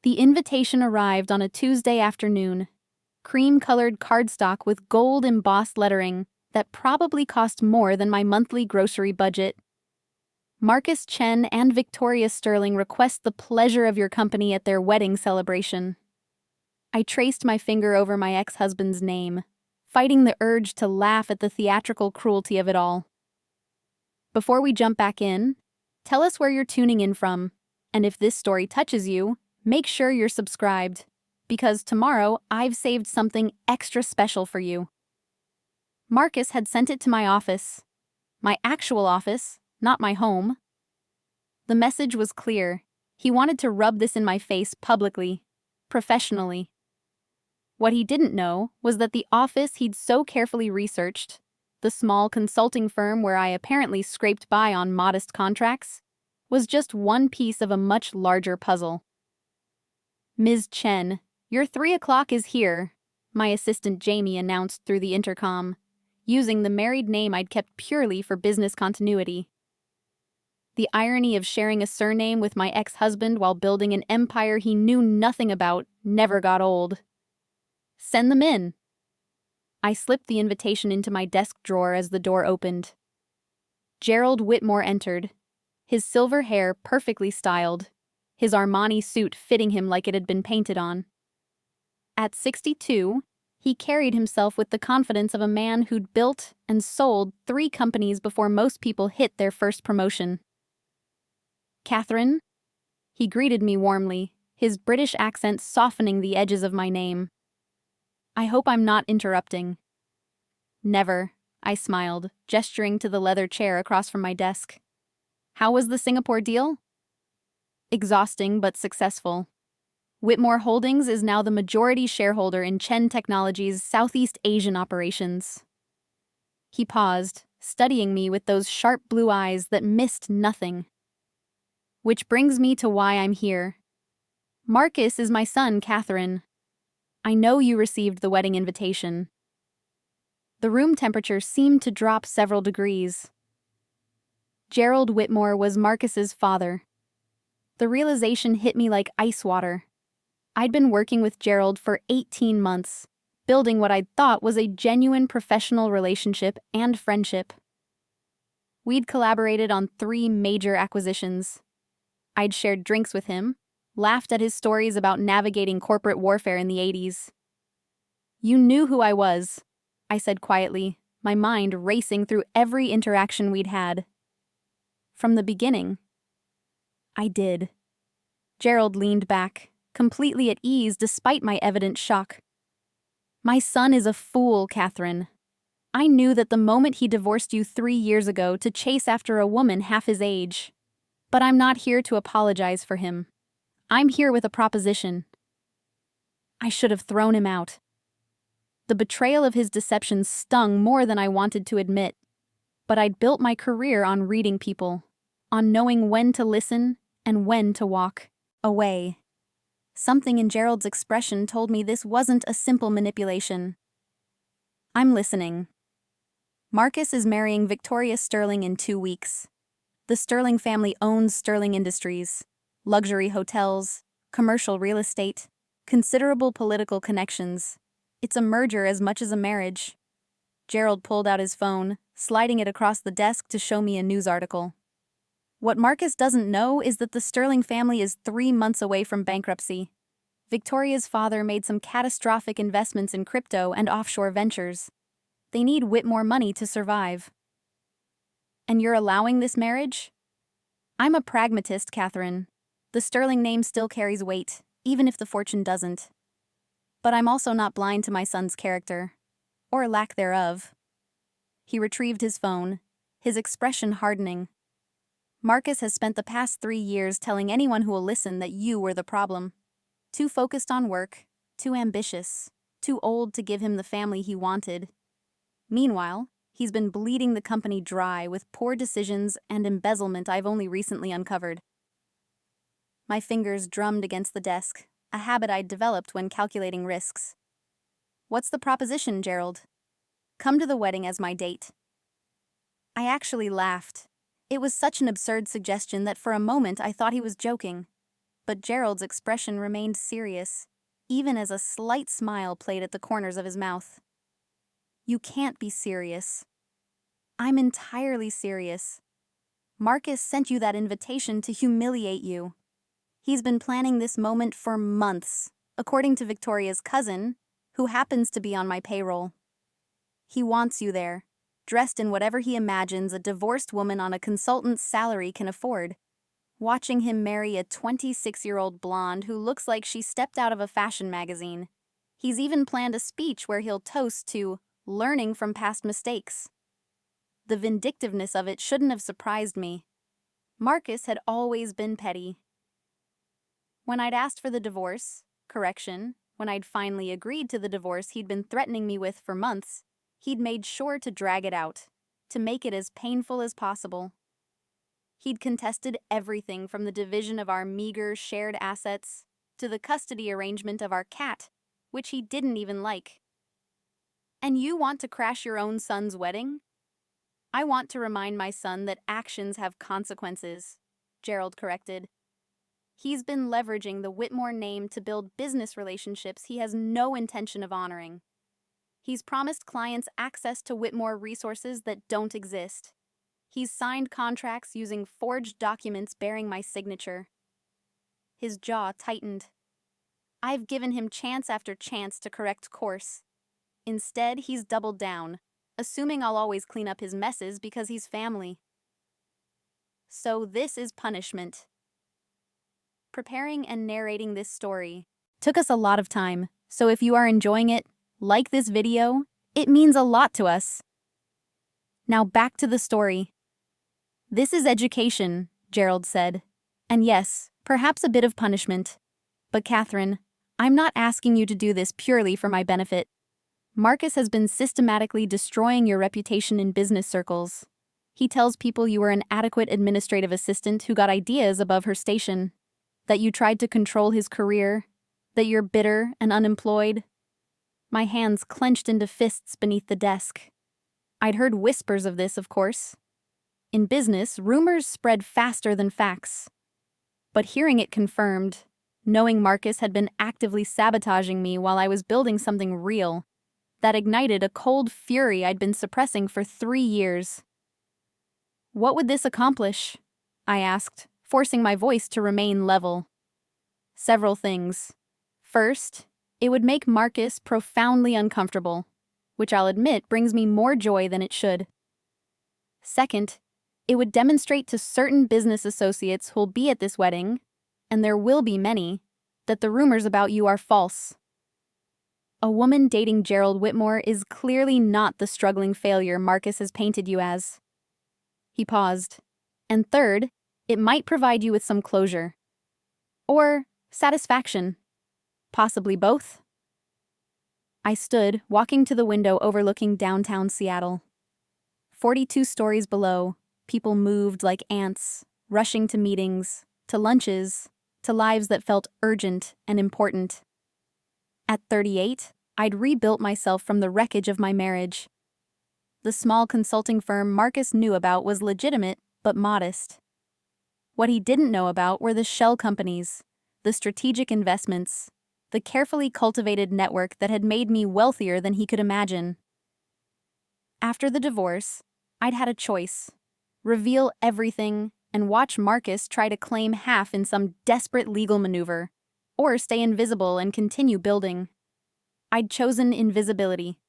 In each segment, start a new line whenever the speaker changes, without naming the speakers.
The invitation arrived on a Tuesday afternoon. Cream-colored cardstock with gold embossed lettering that probably cost more than my monthly grocery budget. Marcus Chen and Victoria Sterling request the pleasure of your company at their wedding celebration. I traced my finger over my ex-husband's name, fighting the urge to laugh at the theatrical cruelty of it all. Before we jump back in, tell us where you're tuning in from, and if this story touches you, make sure you're subscribed, because tomorrow I've saved something extra special for you. Marcus had sent it to my office. My actual office, not my home. The message was clear. He wanted to rub this in my face publicly, professionally. What he didn't know was that the office he'd so carefully researched, the small consulting firm where I apparently scraped by on modest contracts, was just one piece of a much larger puzzle. "Ms. Chen, your 3 o'clock is here," my assistant Jamie announced through the intercom, using the married name I'd kept purely for business continuity. The irony of sharing a surname with my ex-husband while building an empire he knew nothing about never got old. "Send them in." I slipped the invitation into my desk drawer as the door opened. Gerald Whitmore entered, his silver hair perfectly styled, his Armani suit fitting him like it had been painted on. At 62, he carried himself with the confidence of a man who'd built and sold 3 companies before most people hit their first promotion. "Catherine?" He greeted me warmly, his British accent softening the edges of my name. "I hope I'm not interrupting." "Never," I smiled, gesturing to the leather chair across from my desk. "How was the Singapore deal?" "Exhausting but successful. Whitmore Holdings is now the majority shareholder in Chen Technologies' Southeast Asian operations." He paused, studying me with those sharp blue eyes that missed nothing. "Which brings me to why I'm here. Marcus is my son, Catherine. I know you received the wedding invitation." The room temperature seemed to drop several degrees. Gerald Whitmore was Marcus's father. The realization hit me like ice water. I'd been working with Gerald for 18 months, building what I'd thought was a genuine professional relationship and friendship. We'd collaborated on 3 major acquisitions. I'd shared drinks with him, laughed at his stories about navigating corporate warfare in the 80s. "You knew who I was," I said quietly, my mind racing through every interaction we'd had. "From the beginning." "I did." Gerald leaned back, completely at ease despite my evident shock. "My son is a fool, Catherine. I knew that the moment he divorced you 3 years ago to chase after a woman half his age. But I'm not here to apologize for him. I'm here with a proposition." I should have thrown him out. The betrayal of his deception stung more than I wanted to admit. But I'd built my career on reading people, on knowing when to listen and when to walk away. Something in Gerald's expression told me this wasn't a simple manipulation. "I'm listening. Marcus is marrying Victoria Sterling in 2 weeks. The Sterling family owns Sterling Industries, luxury hotels, commercial real estate, considerable political connections. It's a merger as much as a marriage." Gerald pulled out his phone, sliding it across the desk to show me a news article. "What Marcus doesn't know is that the Sterling family is 3 months away from bankruptcy. Victoria's father made some catastrophic investments in crypto and offshore ventures. They need Whitmore money to survive." "And you're allowing this marriage?" "I'm a pragmatist, Catherine. The Sterling name still carries weight, even if the fortune doesn't. But I'm also not blind to my son's character, or lack thereof." He retrieved his phone, his expression hardening. "Marcus has spent the past 3 years telling anyone who will listen that you were the problem. Too focused on work, too ambitious, too old to give him the family he wanted. Meanwhile, he's been bleeding the company dry with poor decisions and embezzlement I've only recently uncovered." My fingers drummed against the desk, a habit I'd developed when calculating risks. "What's the proposition, Gerald?" "Come to the wedding as my date." I actually laughed. It was such an absurd suggestion that for a moment I thought he was joking. but Gerald's expression remained serious, even as a slight smile played at the corners of his mouth. "You can't be serious." "I'm entirely serious. Marcus sent you that invitation to humiliate you. He's been planning this moment for months, according to Victoria's cousin, who happens to be on my payroll. He wants you there, dressed in whatever he imagines a divorced woman on a consultant's salary can afford, watching him marry a 26-year-old blonde who looks like she stepped out of a fashion magazine. He's even planned a speech where he'll toast to learning from past mistakes. The vindictiveness of it shouldn't have surprised me. Marcus had always been petty. When I'd asked for the divorce, when I'd finally agreed to the divorce he'd been threatening me with for months, he'd made sure to drag it out, to make it as painful as possible. He'd contested everything from the division of our meager shared assets to the custody arrangement of our cat, which he didn't even like. "And you want to crash your own son's wedding?" "I want to remind my son that actions have consequences," Gerald corrected. "He's been leveraging the Whitmore name to build business relationships he has no intention of honoring. He's promised clients access to Whitmore resources that don't exist. He's signed contracts using forged documents bearing my signature." His jaw tightened. I've given him chance after chance to correct course. Instead, he's doubled down, assuming I'll always clean up his messes because he's family. So this is punishment. Preparing and narrating this story took us a lot of time, so if you are enjoying it, like this video, it means a lot to us. Now back to the story. "This is education," Gerald said. "And yes, perhaps a bit of punishment. But Catherine, I'm not asking you to do this purely for my benefit. Marcus has been systematically destroying your reputation in business circles. He tells people you were an adequate administrative assistant who got ideas above her station, that you tried to control his career, that you're bitter and unemployed." My hands clenched into fists beneath the desk. I'd heard whispers of this, of course. In business, rumors spread faster than facts. But hearing it confirmed, knowing Marcus had been actively sabotaging me while I was building something real, that ignited a cold fury I'd been suppressing for 3 years. "What would this accomplish?" I asked, forcing my voice to remain level. "Several things. First, it would make Marcus profoundly uncomfortable, which I'll admit brings me more joy than it should. Second, it would demonstrate to certain business associates who'll be at this wedding, and there will be many, that the rumors about you are false. A woman dating Gerald Whitmore is clearly not the struggling failure Marcus has painted you as." He paused. "And third, it might provide you with some closure. Or satisfaction. Possibly both." I stood, walking to the window overlooking downtown Seattle. 42 stories below, people moved like ants, rushing to meetings, to lunches, to lives that felt urgent and important. At 38, I'd rebuilt myself from the wreckage of my marriage. The small consulting firm Marcus knew about was legitimate, but modest. What he didn't know about were the shell companies, the strategic investments, the carefully cultivated network that had made me wealthier than he could imagine. After the divorce, I'd had a choice: reveal everything and watch Marcus try to claim half in some desperate legal maneuver, or stay invisible and continue building. I'd chosen invisibility.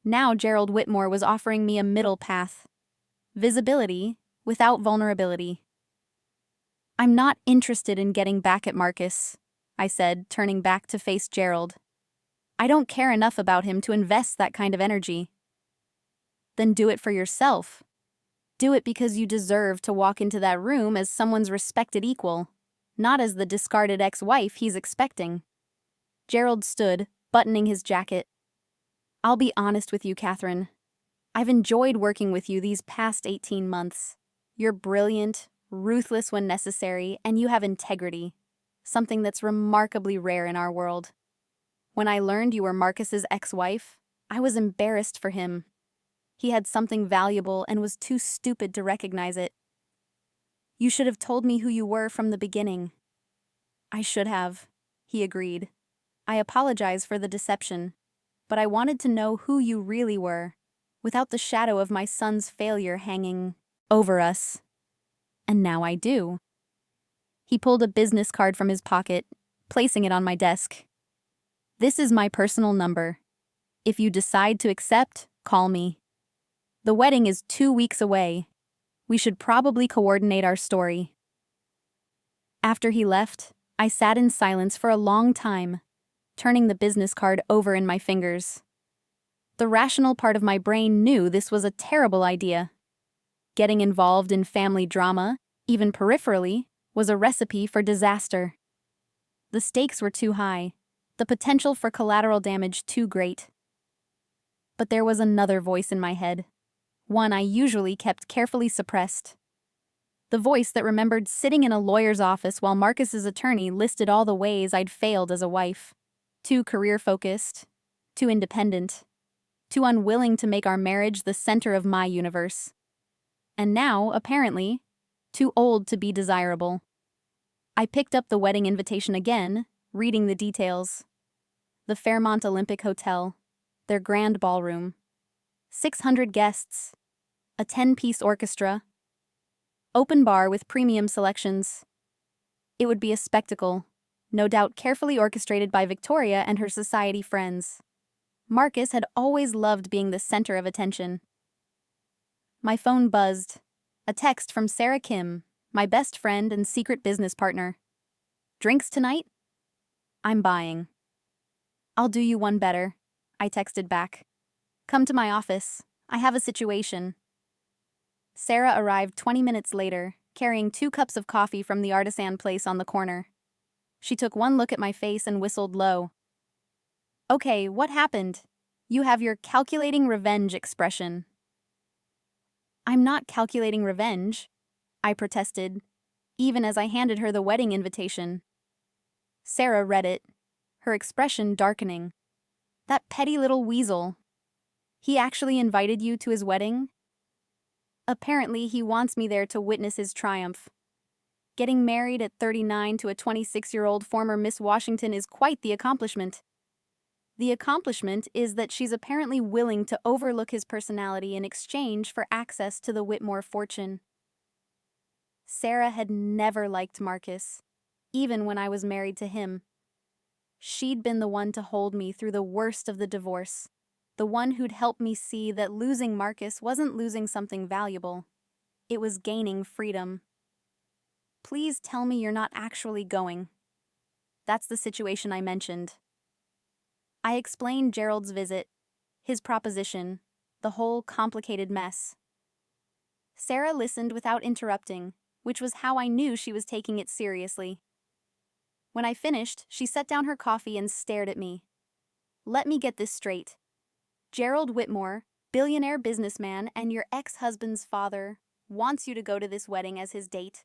Now Gerald Whitmore was offering me a middle path: visibility without vulnerability. "I'm not interested in getting back at Marcus," I said, turning back to face Gerald. "I don't care enough about him to invest that kind of energy." "Then do it for yourself. Do it because you deserve to walk into that room as someone's respected equal, not as the discarded ex-wife he's expecting." Gerald stood, buttoning his jacket. "I'll be honest with you, Catherine. I've enjoyed working with you these past 18 months. You're brilliant, ruthless when necessary, and you have integrity, something that's remarkably rare in our world. When I learned you were Marcus's ex-wife, I was embarrassed for him. He had something valuable and was too stupid to recognize it. You should have told me who you were from the beginning." I should have, he agreed. I apologize for the deception, but I wanted to know who you really were, without the shadow of my son's failure hanging over us. And now I do. He pulled a business card from his pocket, placing it on my desk. This is my personal number. If you decide to accept, call me. The wedding is 2 weeks away. We should probably coordinate our story. After he left, I sat in silence for a long time, turning the business card over in my fingers. The rational part of my brain knew this was a terrible idea. Getting involved in family drama, even peripherally, was a recipe for disaster. The stakes were too high, the potential for collateral damage too great. But there was another voice in my head, one I usually kept carefully suppressed. The voice that remembered sitting in a lawyer's office while Marcus's attorney listed all the ways I'd failed as a wife. Too career-focused, too independent, too unwilling to make our marriage the center of my universe. And now, apparently, too old to be desirable. I picked up the wedding invitation again, reading the details. The Fairmont Olympic Hotel, their grand ballroom, 600 guests, a 10-piece orchestra, open bar with premium selections. It would be a spectacle, no doubt carefully orchestrated by Victoria and her society friends. Marcus had always loved being the center of attention. My phone buzzed. A text from Sarah Kim, my best friend and secret business partner. Drinks tonight? I'm buying. I'll do you one better, I texted back. Come to my office. I have a situation. Sarah arrived 20 minutes later, carrying 2 cups of coffee from the artisan place on the corner. She took one look at my face and whistled low. Okay, what happened? You have your calculating revenge expression. I'm not calculating revenge, I protested, even as I handed her the wedding invitation. Sarah read it, her expression darkening. That petty little weasel. He actually invited you to his wedding? Apparently, he wants me there to witness his triumph. Getting married at 39 to a 26-year-old former Miss Washington is quite the accomplishment. The accomplishment is that she's apparently willing to overlook his personality in exchange for access to the Whitmore fortune. Sarah had never liked Marcus, even when I was married to him. She'd been the one to hold me through the worst of the divorce, the one who'd helped me see that losing Marcus wasn't losing something valuable. It was gaining freedom. Please tell me you're not actually going. That's the situation I mentioned. I explained Gerald's visit, his proposition, the whole complicated mess. Sarah listened without interrupting, which was how I knew she was taking it seriously. When I finished, she set down her coffee and stared at me. Let me get this straight. Gerald Whitmore, billionaire businessman and your ex-husband's father, wants you to go to this wedding as his date,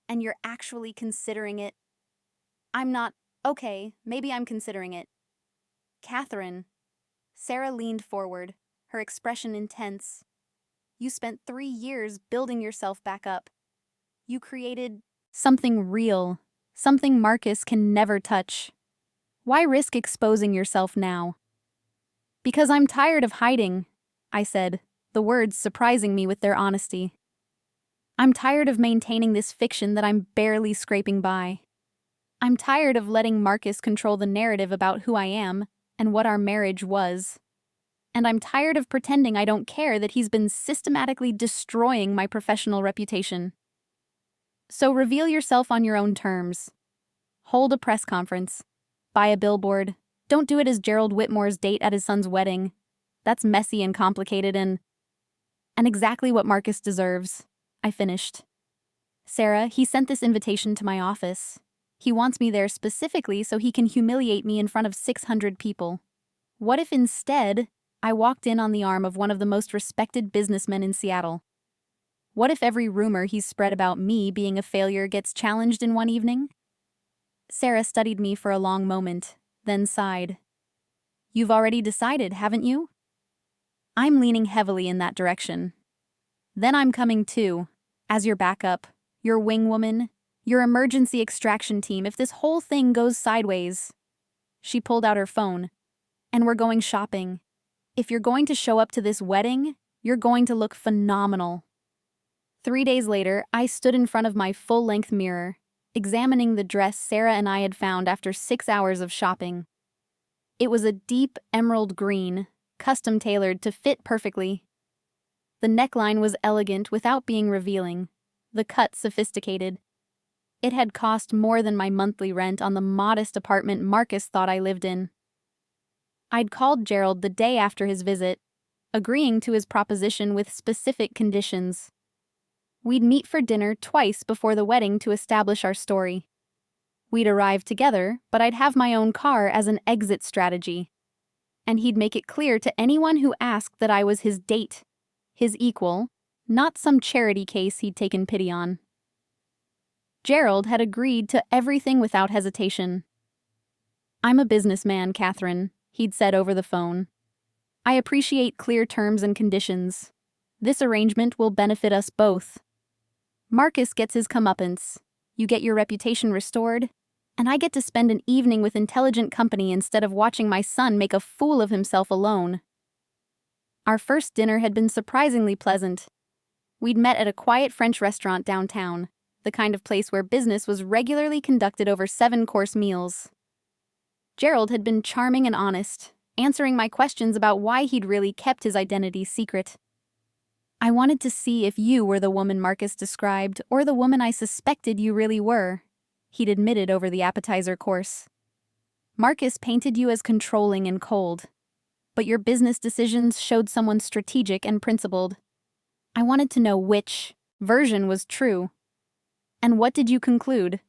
and you're actually considering it? I'm not. Okay, maybe I'm considering it. Catherine. Sarah leaned forward, her expression intense. You spent 3 years building yourself back up. You created something real, something Marcus can never touch. Why risk exposing yourself now? Because I'm tired of hiding, I said, the words surprising me with their honesty. I'm tired of maintaining this fiction that I'm barely scraping by. I'm tired of letting Marcus control the narrative about who I am and what our marriage was. And I'm tired of pretending I don't care that he's been systematically destroying my professional reputation. So reveal yourself on your own terms. Hold a press conference. Buy a billboard. Don't do it as Gerald Whitmore's date at his son's wedding. That's messy and complicated and exactly what Marcus deserves, I finished. Sarah, he sent this invitation to my office. He wants me there specifically so he can humiliate me in front of 600 people. What if instead I walked in on the arm of one of the most respected businessmen in Seattle? What if every rumor he's spread about me being a failure gets challenged in one evening? Sarah studied me for a long moment, then sighed. You've already decided, haven't you? I'm leaning heavily in that direction. Then I'm coming too, as your backup, your wing woman, Your emergency extraction team if this whole thing goes sideways. She pulled out her phone. And we're going shopping. If you're going to show up to this wedding, you're going to look phenomenal. 3 days later, I stood in front of my full-length mirror, examining the dress Sarah and I had found after 6 hours of shopping. It was a deep emerald green, custom-tailored to fit perfectly. The neckline was elegant without being revealing, the cut sophisticated. It had cost more than my monthly rent on the modest apartment Marcus thought I lived in. I'd called Gerald the day after his visit, agreeing to his proposition with specific conditions. We'd meet for dinner twice before the wedding to establish our story. We'd arrive together, but I'd have my own car as an exit strategy. And he'd make it clear to anyone who asked that I was his date, his equal, not some charity case he'd taken pity on. Gerald had agreed to everything without hesitation. "I'm a businessman, Catherine," he'd said over the phone. "I appreciate clear terms and conditions. This arrangement will benefit us both. Marcus gets his comeuppance, you get your reputation restored, and I get to spend an evening with intelligent company instead of watching my son make a fool of himself alone." Our first dinner had been surprisingly pleasant. We'd met at a quiet French restaurant downtown, the kind of place where business was regularly conducted over 7-course meals. Gerald had been charming and honest, answering my questions about why he'd really kept his identity secret. "I wanted to see if you were the woman Marcus described or the woman I suspected you really were," he'd admitted over the appetizer course. "Marcus painted you as controlling and cold, but your business decisions showed someone strategic and principled. I wanted to know which version was true. And what did you conclude?"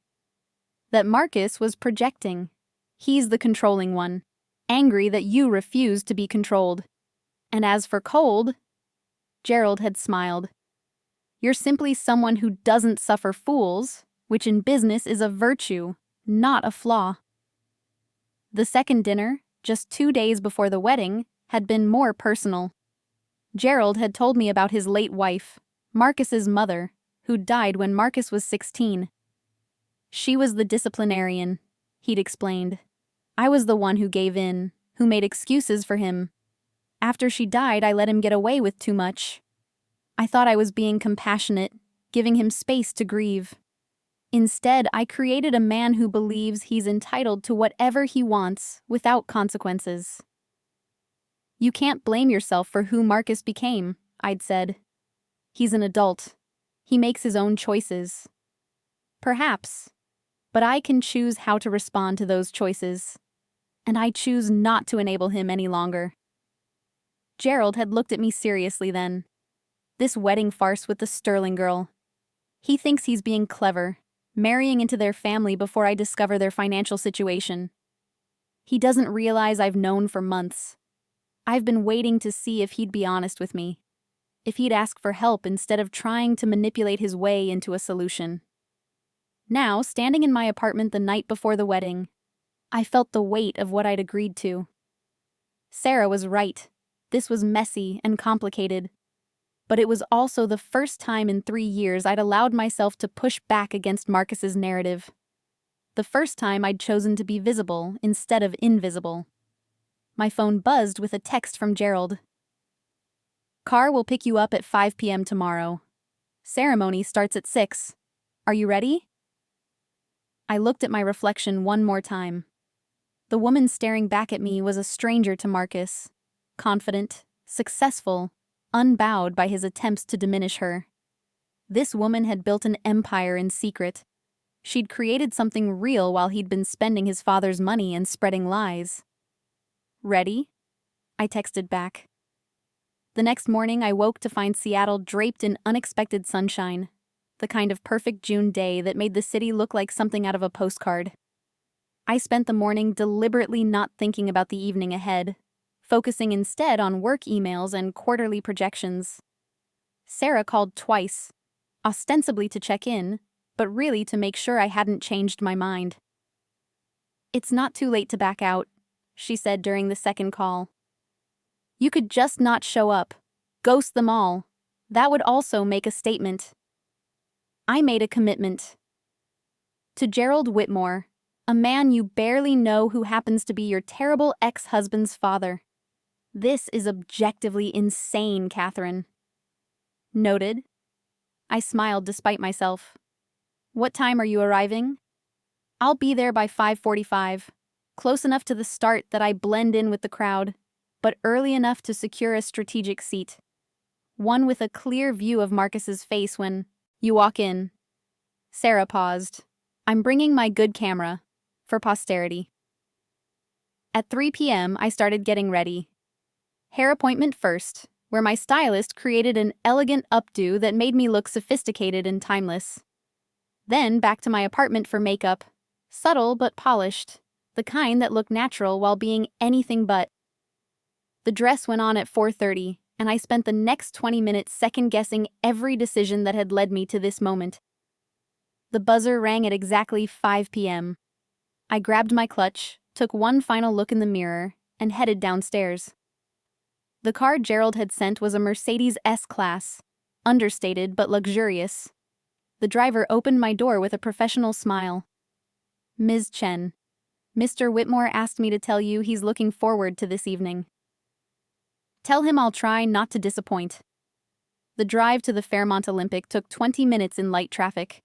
"That Marcus was projecting. He's the controlling one, angry that you refused to be controlled. And as for cold," Gerald had smiled, "you're simply someone who doesn't suffer fools, which in business is a virtue, not a flaw." The second dinner, just 2 days before the wedding, had been more personal. Gerald had told me about his late wife, Marcus's mother, who died when Marcus was 16. "She was the disciplinarian," he'd explained. "I was the one who gave in, who made excuses for him. After she died, I let him get away with too much. I thought I was being compassionate, giving him space to grieve. Instead, I created a man who believes he's entitled to whatever he wants without consequences." "You can't blame yourself for who Marcus became," I'd said. "He's an adult. He makes his own choices." "Perhaps, but I can choose how to respond to those choices. And I choose not to enable him any longer." Gerald had looked at me seriously then. This wedding farce with the Sterling girl. He thinks he's being clever, marrying into their family before I discover their financial situation. He doesn't realize I've known for months. I've been waiting to see if he'd be honest with me, if he'd ask for help instead of trying to manipulate his way into a solution. Now, standing in my apartment the night before the wedding, I felt the weight of what I'd agreed to. Sarah was right. This was messy and complicated. But it was also the first time in 3 years I'd allowed myself to push back against Marcus's narrative. The first time I'd chosen to be visible instead of invisible. My phone buzzed with a text from Gerald. "Car will pick you up at 5 p.m. tomorrow. Ceremony starts at 6. Are you ready?" I looked at my reflection one more time. The woman staring back at me was a stranger to Marcus. Confident, successful, unbowed by his attempts to diminish her. This woman had built an empire in secret. She'd created something real while he'd been spending his father's money and spreading lies. "Ready?" I texted back. The next morning, I woke to find Seattle draped in unexpected sunshine, the kind of perfect June day that made the city look like something out of a postcard. I spent the morning deliberately not thinking about the evening ahead, focusing instead on work emails and quarterly projections. Sarah called twice, ostensibly to check in, but really to make sure I hadn't changed my mind. "It's not too late to back out," she said during the second call. "You could just not show up. Ghost them all. That would also make a statement." I made a commitment. To Gerald Whitmore, a man you barely know who happens to be your terrible ex-husband's father. This is objectively insane, Catherine. Noted. I smiled despite myself. What time are you arriving? I'll be there by 5:45, close enough to the start that I blend in with the crowd, but early enough to secure a strategic seat. One with a clear view of Marcus's face when you walk in. Sarah paused. I'm bringing my good camera, for posterity. At 3 p.m., I started getting ready. Hair appointment first, where my stylist created an elegant updo that made me look sophisticated and timeless. Then back to my apartment for makeup, subtle but polished, the kind that looked natural while being anything but. The dress went on at 4:30, and I spent the next 20 minutes second-guessing every decision that had led me to this moment. The buzzer rang at exactly 5 p.m. I grabbed my clutch, took one final look in the mirror, and headed downstairs. The car Gerald had sent was a Mercedes S-Class, understated but luxurious. The driver opened my door with a professional smile. Ms. Chen, Mr. Whitmore asked me to tell you he's looking forward to this evening. Tell him I'll try not to disappoint. The drive to the Fairmont Olympic took 20 minutes in light traffic.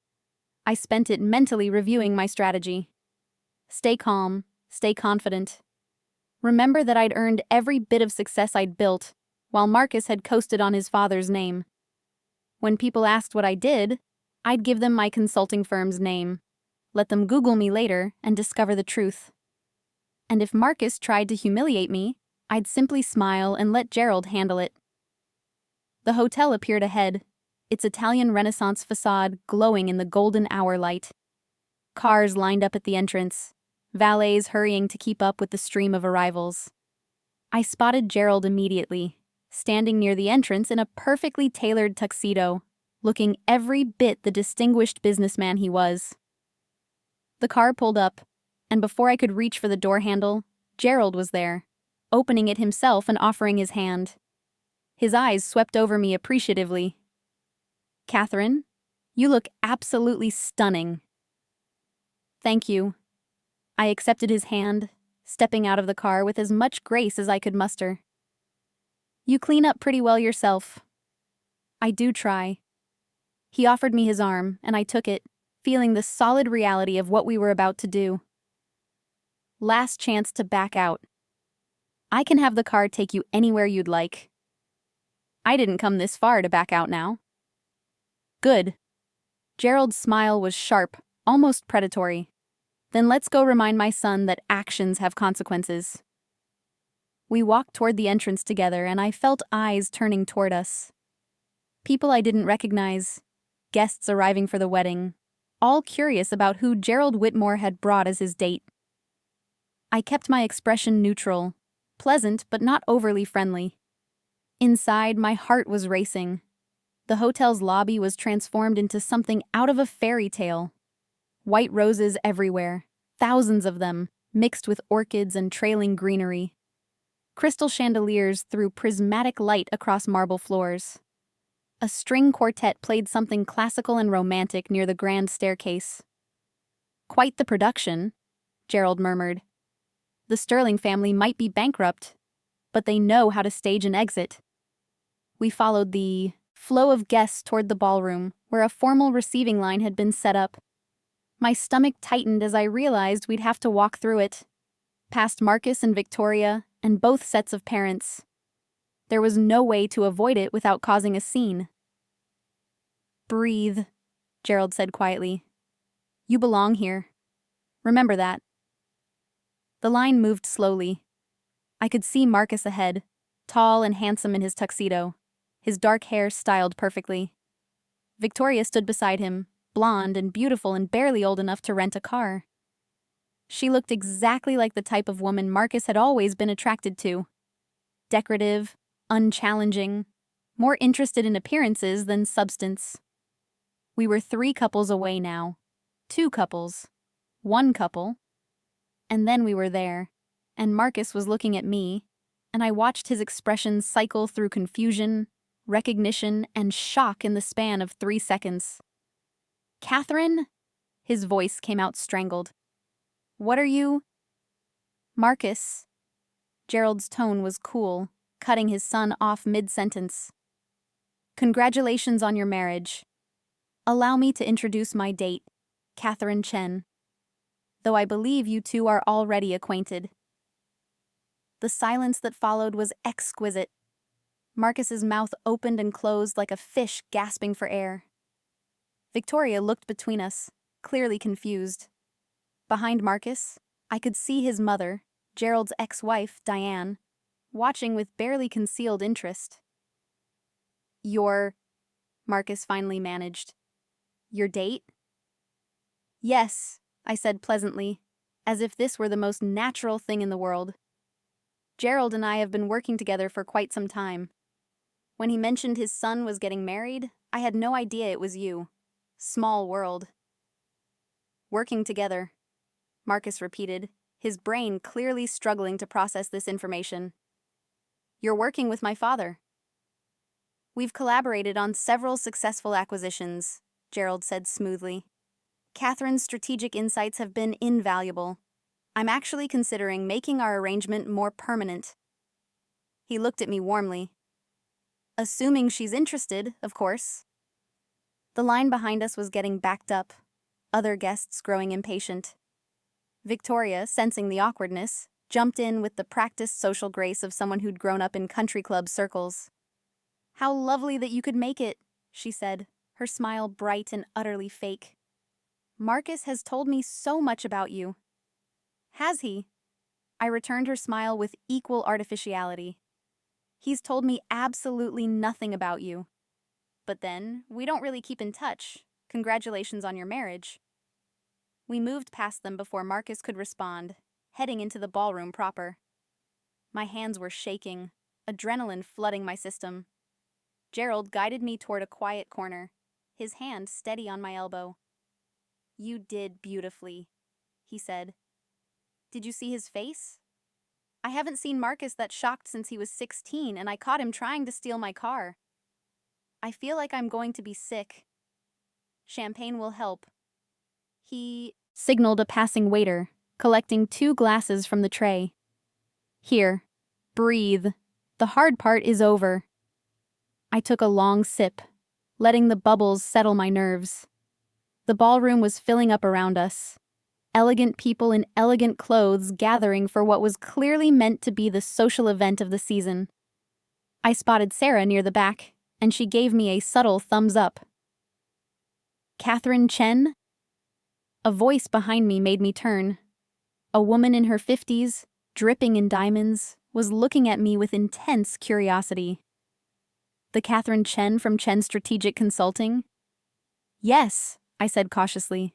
I spent it mentally reviewing my strategy. Stay calm, stay confident. Remember that I'd earned every bit of success I'd built, while Marcus had coasted on his father's name. When people asked what I did, I'd give them my consulting firm's name, let them Google me later and discover the truth. And if Marcus tried to humiliate me, I'd simply smile and let Gerald handle it. The hotel appeared ahead, its Italian Renaissance facade glowing in the golden hour light. Cars lined up at the entrance, valets hurrying to keep up with the stream of arrivals. I spotted Gerald immediately, standing near the entrance in a perfectly tailored tuxedo, looking every bit the distinguished businessman he was. The car pulled up, and before I could reach for the door handle, Gerald was there, opening it himself and offering his hand. His eyes swept over me appreciatively. Catherine, you look absolutely stunning. Thank you. I accepted his hand, stepping out of the car with as much grace as I could muster. You clean up pretty well yourself. I do try. He offered me his arm, and I took it, feeling the solid reality of what we were about to do. Last chance to back out. I can have the car take you anywhere you'd like. I didn't come this far to back out now. Good. Gerald's smile was sharp, almost predatory. Then let's go remind my son that actions have consequences. We walked toward the entrance together, and I felt eyes turning toward us. People I didn't recognize, guests arriving for the wedding, all curious about who Gerald Whitmore had brought as his date. I kept my expression neutral, pleasant but not overly friendly. Inside, my heart was racing. The hotel's lobby was transformed into something out of a fairy tale. White roses everywhere, thousands of them, mixed with orchids and trailing greenery. Crystal chandeliers threw prismatic light across marble floors. A string quartet played something classical and romantic near the grand staircase. Quite the production, Gerald murmured. The Sterling family might be bankrupt, but they know how to stage an exit. We followed the flow of guests toward the ballroom, where a formal receiving line had been set up. My stomach tightened as I realized we'd have to walk through it, past Marcus and Victoria and both sets of parents. There was no way to avoid it without causing a scene. Breathe, Gerald said quietly. You belong here. Remember that. The line moved slowly. I could see Marcus ahead, tall and handsome in his tuxedo, his dark hair styled perfectly. Victoria stood beside him, blonde and beautiful and barely old enough to rent a car. She looked exactly like the type of woman Marcus had always been attracted to. Decorative, unchallenging, more interested in appearances than substance. We were 3 couples away now. 2 couples. 1 couple. And then we were there, and Marcus was looking at me, and I watched his expression cycle through confusion, recognition, and shock in the span of 3 seconds. Catherine? His voice came out strangled. What are you? Marcus. Gerald's tone was cool, cutting his son off mid-sentence. Congratulations on your marriage. Allow me to introduce my date, Catherine Chen. Though I believe you two are already acquainted. The silence that followed was exquisite. Marcus's mouth opened and closed like a fish gasping for air. Victoria looked between us, clearly confused. Behind Marcus, I could see his mother, Gerald's ex-wife, Diane, watching with barely concealed interest. Marcus finally managed. Your date? Yes, I said pleasantly, as if this were the most natural thing in the world. Gerald and I have been working together for quite some time. When he mentioned his son was getting married, I had no idea it was you. Small world. Working together, Marcus repeated, his brain clearly struggling to process this information. You're working with my father. We've collaborated on several successful acquisitions, Gerald said smoothly. Catherine's strategic insights have been invaluable. I'm actually considering making our arrangement more permanent. He looked at me warmly. Assuming she's interested, of course. The line behind us was getting backed up, other guests growing impatient. Victoria, sensing the awkwardness, jumped in with the practiced social grace of someone who'd grown up in country club circles. How lovely that you could make it, she said, her smile bright and utterly fake. Marcus has told me so much about you. Has he? I returned her smile with equal artificiality. He's told me absolutely nothing about you. But then, we don't really keep in touch. Congratulations on your marriage. We moved past them before Marcus could respond, heading into the ballroom proper. My hands were shaking, adrenaline flooding my system. Gerald guided me toward a quiet corner, his hand steady on my elbow. You did beautifully, he said. Did you see his face? I haven't seen Marcus that shocked since he was 16, and I caught him trying to steal my car. I feel like I'm going to be sick. Champagne will help. He signaled a passing waiter, collecting 2 glasses from the tray. Here, breathe. The hard part is over. I took a long sip, letting the bubbles settle my nerves. The ballroom was filling up around us. Elegant people in elegant clothes gathering for what was clearly meant to be the social event of the season. I spotted Sarah near the back, and she gave me a subtle thumbs up. Catherine Chen? A voice behind me made me turn. A woman in her 50s, dripping in diamonds, was looking at me with intense curiosity. The Catherine Chen from Chen Strategic Consulting? Yes, I said cautiously.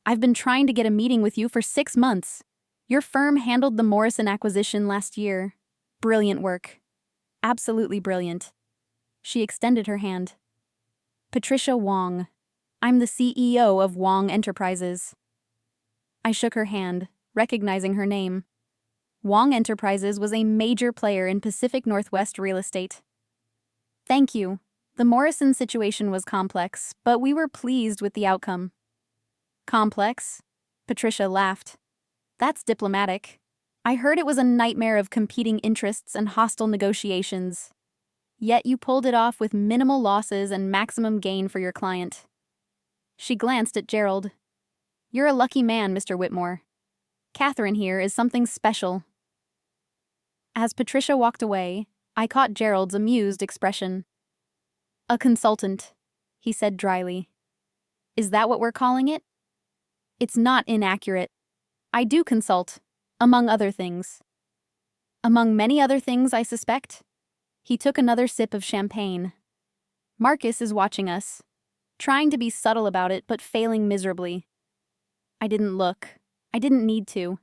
I've been trying to get a meeting with you for 6 months. Your firm handled the Morrison acquisition last year. Brilliant work. Absolutely brilliant. She extended her hand. Patricia Wong. I'm the CEO of Wong Enterprises. I shook her hand, recognizing her name. Wong Enterprises was a major player in Pacific Northwest real estate. Thank you. The Morrison situation was complex, but we were pleased with the outcome. Complex? Patricia laughed. That's diplomatic. I heard it was a nightmare of competing interests and hostile negotiations. Yet you pulled it off with minimal losses and maximum gain for your client. She glanced at Gerald. You're a lucky man, Mr. Whitmore. Catherine here is something special. As Patricia walked away, I caught Gerald's amused expression. A consultant, he said dryly. Is that what we're calling it? It's not inaccurate. I do consult, among other things. Among many other things, I suspect. He took another sip of champagne. Marcus is watching us, trying to be subtle about it but failing miserably. I didn't look. I didn't need to.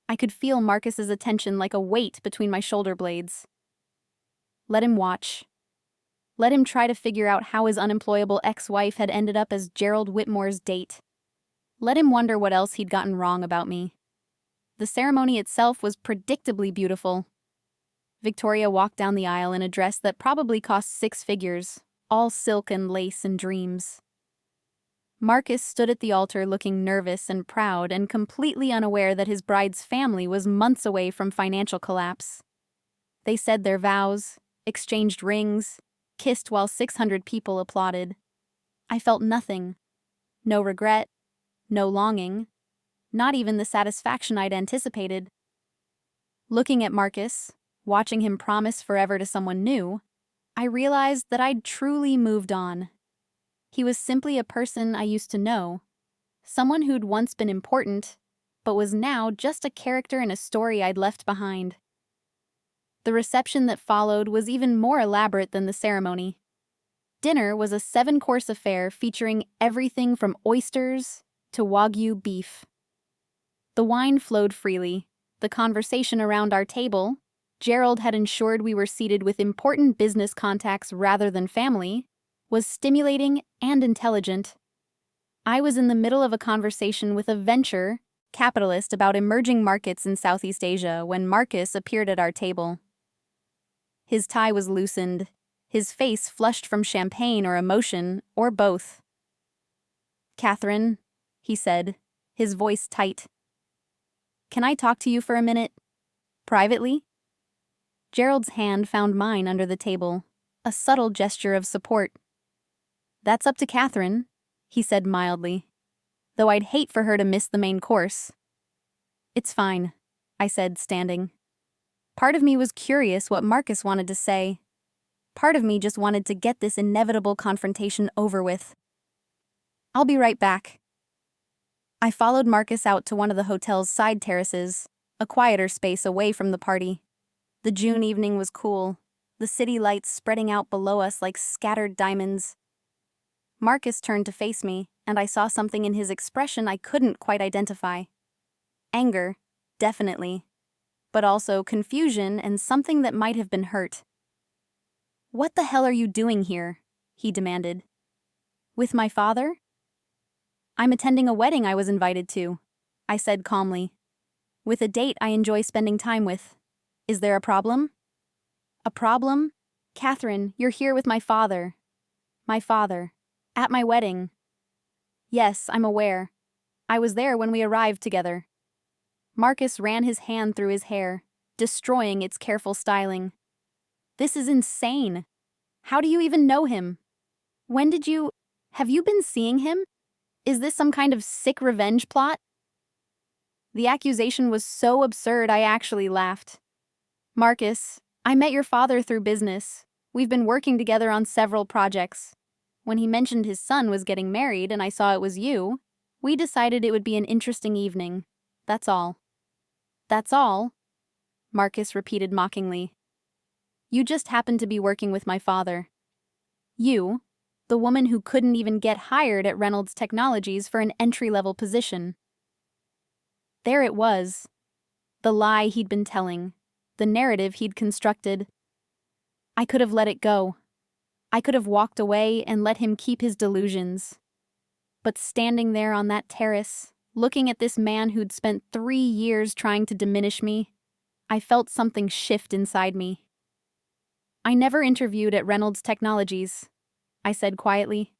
I could feel Marcus's attention like a weight between my shoulder blades. Let him watch. Let him try to figure out how his unemployable ex-wife had ended up as Gerald Whitmore's date. Let him wonder what else he'd gotten wrong about me. The ceremony itself was predictably beautiful. Victoria walked down the aisle in a dress that probably cost 6 figures, all silk and lace and dreams. Marcus stood at the altar looking nervous and proud and completely unaware that his bride's family was months away from financial collapse. They said their vows, exchanged rings, kissed while 600 people applauded. I felt nothing. No regret, no longing, not even the satisfaction I'd anticipated. Looking at Marcus, watching him promise forever to someone new, I realized that I'd truly moved on. He was simply a person I used to know, someone who'd once been important, but was now just a character in a story I'd left behind. The reception that followed was even more elaborate than the ceremony. Dinner was a 7-course affair featuring everything from oysters to Wagyu beef. The wine flowed freely. The conversation around our table, Gerald had ensured we were seated with important business contacts rather than family, was stimulating and intelligent. I was in the middle of a conversation with a venture capitalist about emerging markets in Southeast Asia when Marcus appeared at our table. His tie was loosened, his face flushed from champagne or emotion, or both. "Catherine," he said, his voice tight. "Can I talk to you for a minute? Privately?" Gerald's hand found mine under the table, a subtle gesture of support. "That's up to Catherine," he said mildly, "though I'd hate for her to miss the main course." "It's fine," I said, standing. Part of me was curious what Marcus wanted to say. Part of me just wanted to get this inevitable confrontation over with. "I'll be right back." I followed Marcus out to one of the hotel's side terraces, a quieter space away from the party. The June evening was cool, the city lights spreading out below us like scattered diamonds. Marcus turned to face me, and I saw something in his expression I couldn't quite identify. Anger, definitely, but also confusion and something that might have been hurt. "What the hell are you doing here?" he demanded. "With my father?" "I'm attending a wedding I was invited to," I said calmly. "With a date I enjoy spending time with. Is there a problem?" "A problem? Catherine, you're here with my father." "My father. At my wedding." "Yes, I'm aware. I was there when we arrived together." Marcus ran his hand through his hair, destroying its careful styling. "This is insane. How do you even know him? Have you been seeing him? Is this some kind of sick revenge plot?" The accusation was so absurd I actually laughed. "Marcus, I met your father through business. We've been working together on several projects. When he mentioned his son was getting married and I saw it was you, we decided it would be an interesting evening. That's all." "That's all?" Marcus repeated mockingly. "You just happened to be working with my father. You, the woman who couldn't even get hired at Reynolds Technologies for an entry-level position." There it was. The lie he'd been telling. The narrative he'd constructed. I could have let it go. I could have walked away and let him keep his delusions. But standing there on that terrace, looking at this man who'd spent 3 years trying to diminish me, I felt something shift inside me. "I never interviewed at Reynolds Technologies," I said quietly.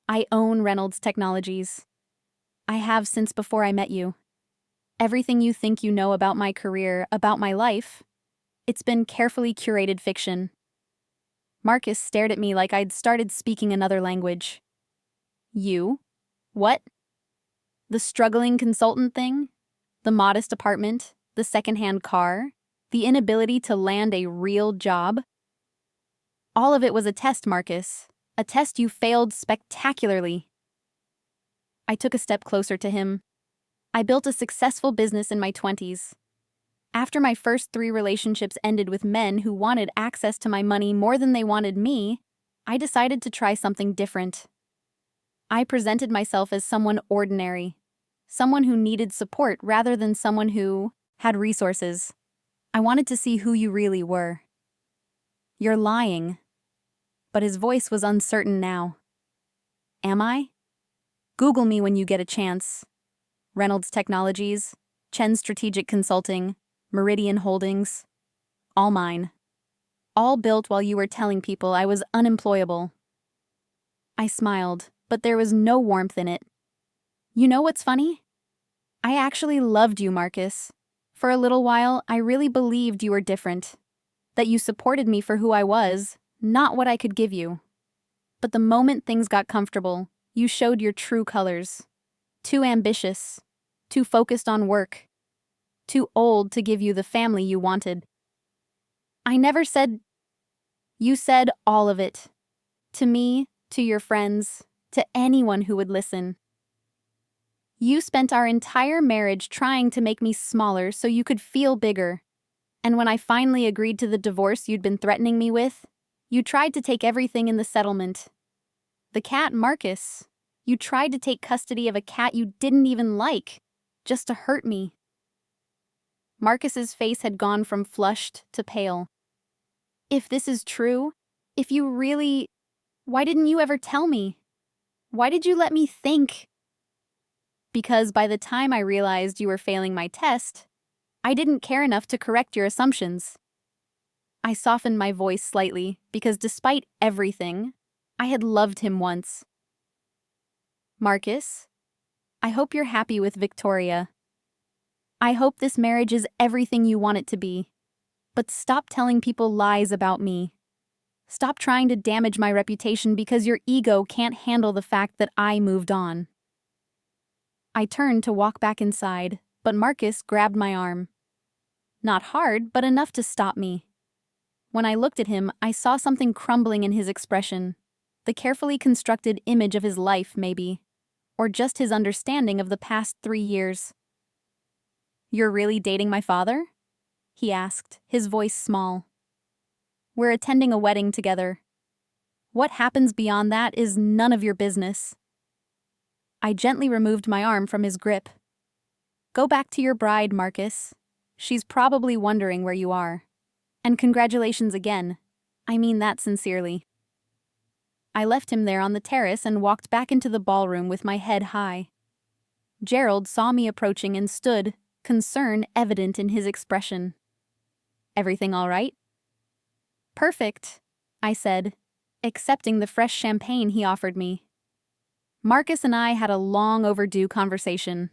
"I own Reynolds Technologies. I have since before I met you. Everything you think you know about my career, about my life, it's been carefully curated fiction." Marcus stared at me like I'd started speaking another language. "You? What? The struggling consultant thing? The modest apartment? The secondhand car? The inability to land a real job?" "All of it was a test, Marcus. A test you failed spectacularly." I took a step closer to him. I built a successful business in my 20s. After my first 3 relationships ended with men who wanted access to my money more than they wanted me, I decided to try something different. I presented myself as someone ordinary, someone who needed support rather than someone who had resources. I wanted to see who you really were. "You're lying." But his voice was uncertain now. "Am I? Google me when you get a chance. Reynolds Technologies, Chen Strategic Consulting, Meridian Holdings. All mine. All built while you were telling people I was unemployable." I smiled, but there was no warmth in it. You know what's funny? I actually loved you, Marcus. For a little while, I really believed you were different, that you supported me for who I was, not what I could give you. But the moment things got comfortable, you showed your true colors. Too ambitious, too focused on work, too old to give you the family you wanted. I never said. You said all of it. To me, to your friends, to anyone who would listen. You spent our entire marriage trying to make me smaller so you could feel bigger. And when I finally agreed to the divorce you'd been threatening me with, you tried to take everything in the settlement. The cat, Marcus. You tried to take custody of a cat you didn't even like, just to hurt me. Marcus's face had gone from flushed to pale. If this is true, if you really... Why didn't you ever tell me? Why did you let me think? Because by the time I realized you were failing my test, I didn't care enough to correct your assumptions. I softened my voice slightly because despite everything, I had loved him once. Marcus, I hope you're happy with Victoria. I hope this marriage is everything you want it to be. But stop telling people lies about me. Stop trying to damage my reputation because your ego can't handle the fact that I moved on. I turned to walk back inside, but Marcus grabbed my arm. Not hard, but enough to stop me. When I looked at him, I saw something crumbling in his expression. The carefully constructed image of his life, maybe. Or just his understanding of the past 3 years. You're really dating my father? He asked, his voice small. We're attending a wedding together. What happens beyond that is none of your business. I gently removed my arm from his grip. Go back to your bride, Marcus. She's probably wondering where you are. And congratulations again. I mean that sincerely. I left him there on the terrace and walked back into the ballroom with my head high. Gerald saw me approaching and stood, concern evident in his expression. Everything all right? Perfect, I said, accepting the fresh champagne he offered me. Marcus and I had a long overdue conversation.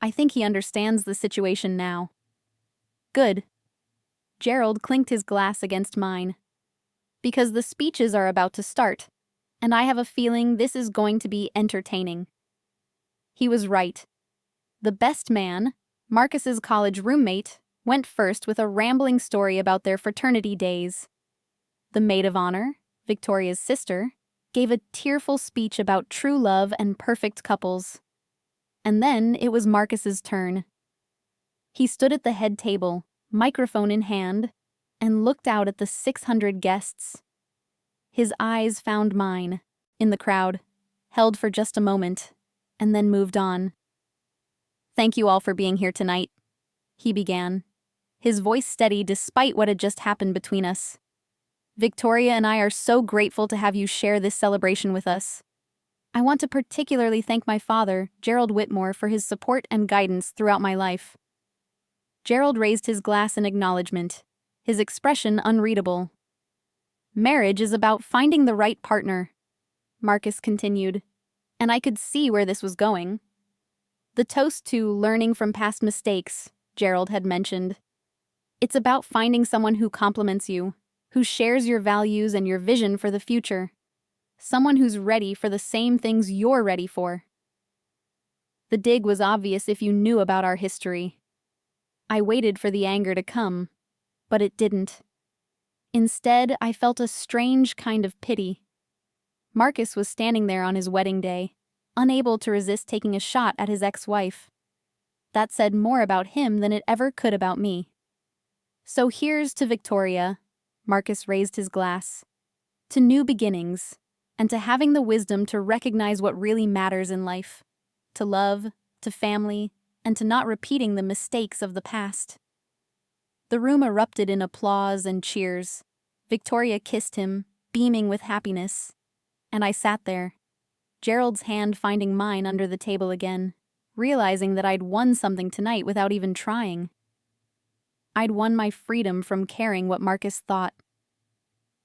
I think he understands the situation now. Good. Gerald clinked his glass against mine. Because the speeches are about to start, and I have a feeling this is going to be entertaining. He was right. The best man, Marcus's college roommate, went first with a rambling story about their fraternity days. The maid of honor, Victoria's sister, gave a tearful speech about true love and perfect couples. And then it was Marcus's turn. He stood at the head table, microphone in hand, and looked out at the 600 guests. His eyes found mine, in the crowd, held for just a moment, and then moved on. Thank you all for being here tonight, he began, his voice steady despite what had just happened between us. Victoria and I are so grateful to have you share this celebration with us. I want to particularly thank my father, Gerald Whitmore, for his support and guidance throughout my life. Gerald raised his glass in acknowledgement, his expression unreadable. Marriage is about finding the right partner, Marcus continued, and I could see where this was going. The toast to learning from past mistakes, Gerald had mentioned. It's about finding someone who compliments you, who shares your values and your vision for the future. Someone who's ready for the same things you're ready for. The dig was obvious if you knew about our history. I waited for the anger to come, but it didn't. Instead, I felt a strange kind of pity. Marcus was standing there on his wedding day, unable to resist taking a shot at his ex-wife. That said more about him than it ever could about me. So here's to Victoria, Marcus raised his glass, to new beginnings, and to having the wisdom to recognize what really matters in life, to love, to family, and to not repeating the mistakes of the past. The room erupted in applause and cheers. Victoria kissed him, beaming with happiness, and I sat there, Gerald's hand finding mine under the table again, realizing that I'd won something tonight without even trying. I'd won my freedom from caring what Marcus thought.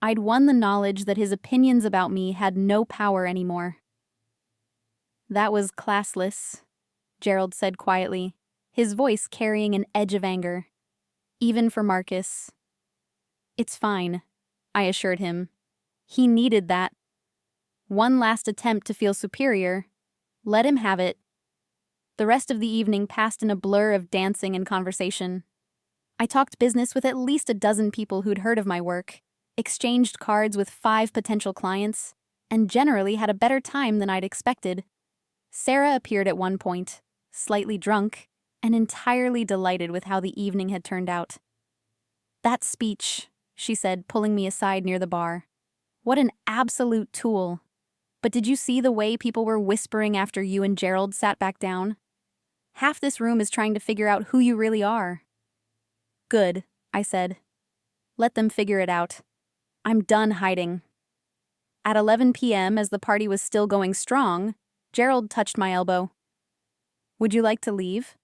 I'd won the knowledge that his opinions about me had no power anymore. That was classless, Gerald said quietly, his voice carrying an edge of anger. Even for Marcus. It's fine, I assured him. He needed that. One last attempt to feel superior. Let him have it. The rest of the evening passed in a blur of dancing and conversation. I talked business with at least a dozen people who'd heard of my work, exchanged cards with 5 potential clients, and generally had a better time than I'd expected. Sarah appeared at one point, slightly drunk, and entirely delighted with how the evening had turned out. That speech, she said, pulling me aside near the bar. What an absolute tool. But did you see the way people were whispering after you and Gerald sat back down? Half this room is trying to figure out who you really are. Good, I said. Let them figure it out. I'm done hiding. At 11 p.m., as the party was still going strong, Gerald touched my elbow. Would you like to leave?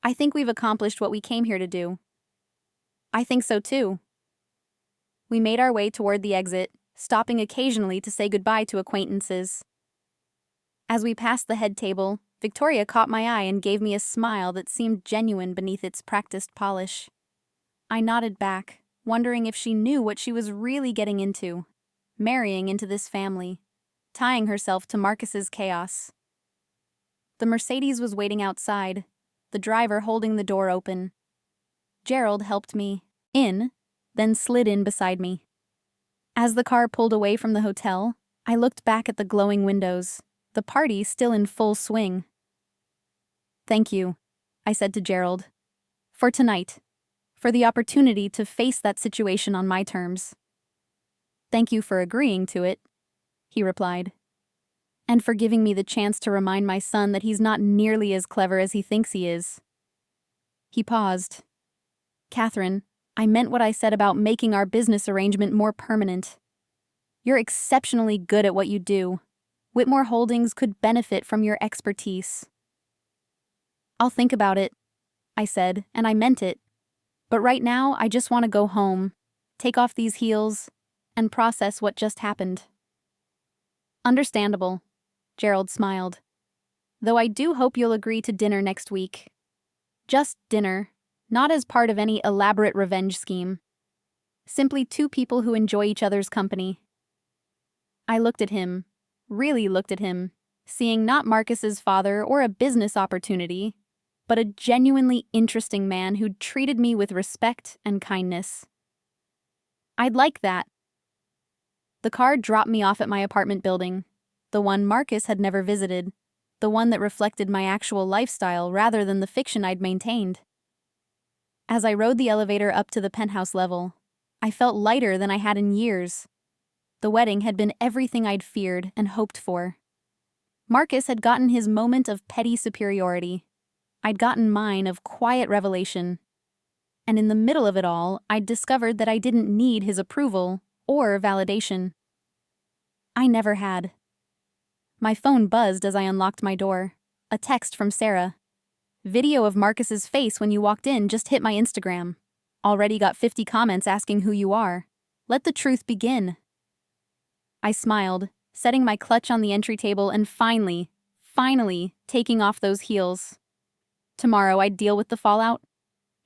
I think we've accomplished what we came here to do. I think so too. We made our way toward the exit, stopping occasionally to say goodbye to acquaintances. As we passed the head table, Victoria caught my eye and gave me a smile that seemed genuine beneath its practiced polish. I nodded back, wondering if she knew what she was really getting into, marrying into this family, tying herself to Marcus's chaos. The Mercedes was waiting outside, the driver holding the door open. Gerald helped me in, then slid in beside me. As the car pulled away from the hotel, I looked back at the glowing windows, the party still in full swing. Thank you, I said to Gerald. For tonight. For the opportunity to face that situation on my terms. Thank you for agreeing to it, he replied. And for giving me the chance to remind my son that he's not nearly as clever as he thinks he is. He paused. Catherine, I meant what I said about making our business arrangement more permanent. You're exceptionally good at what you do. Whitmore Holdings could benefit from your expertise. I'll think about it, I said, and I meant it. But right now, I just want to go home, take off these heels, and process what just happened. Understandable, Gerald smiled. Though I do hope you'll agree to dinner next week. Just dinner, not as part of any elaborate revenge scheme. Simply 2 people who enjoy each other's company. I looked at him, really looked at him, seeing not Marcus's father or a business opportunity, but a genuinely interesting man who'd treated me with respect and kindness. I'd like that. The car dropped me off at my apartment building, the one Marcus had never visited, the one that reflected my actual lifestyle rather than the fiction I'd maintained. As I rode the elevator up to the penthouse level, I felt lighter than I had in years. The wedding had been everything I'd feared and hoped for. Marcus had gotten his moment of petty superiority. I'd gotten mine of quiet revelation. And in the middle of it all, I'd discovered that I didn't need his approval or validation. I never had. My phone buzzed as I unlocked my door. A text from Sarah. Video of Marcus's face when you walked in just hit my Instagram. Already got 50 comments asking who you are. Let the truth begin. I smiled, setting my clutch on the entry table and finally taking off those heels. Tomorrow I'd deal with the fallout.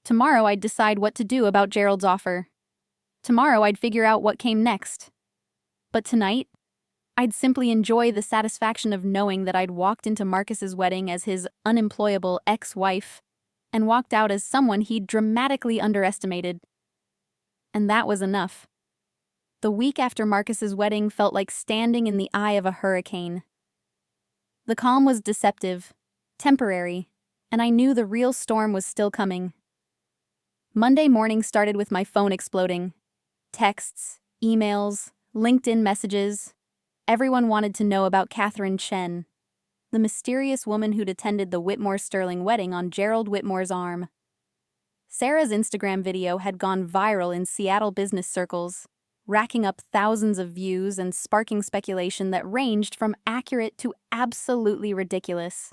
Tomorrow I'd decide what to do about Gerald's offer. Tomorrow I'd figure out what came next. But tonight, I'd simply enjoy the satisfaction of knowing that I'd walked into Marcus's wedding as his unemployable ex-wife and walked out as someone he'd dramatically underestimated. And that was enough. The week after Marcus's wedding felt like standing in the eye of a hurricane. The calm was deceptive, temporary, and I knew the real storm was still coming. Monday morning started with my phone exploding. Texts, emails, LinkedIn messages. Everyone wanted to know about Catherine Chen, the mysterious woman who'd attended the Whitmore Sterling wedding on Gerald Whitmore's arm. Sarah's Instagram video had gone viral in Seattle business circles, racking up thousands of views and sparking speculation that ranged from accurate to absolutely ridiculous.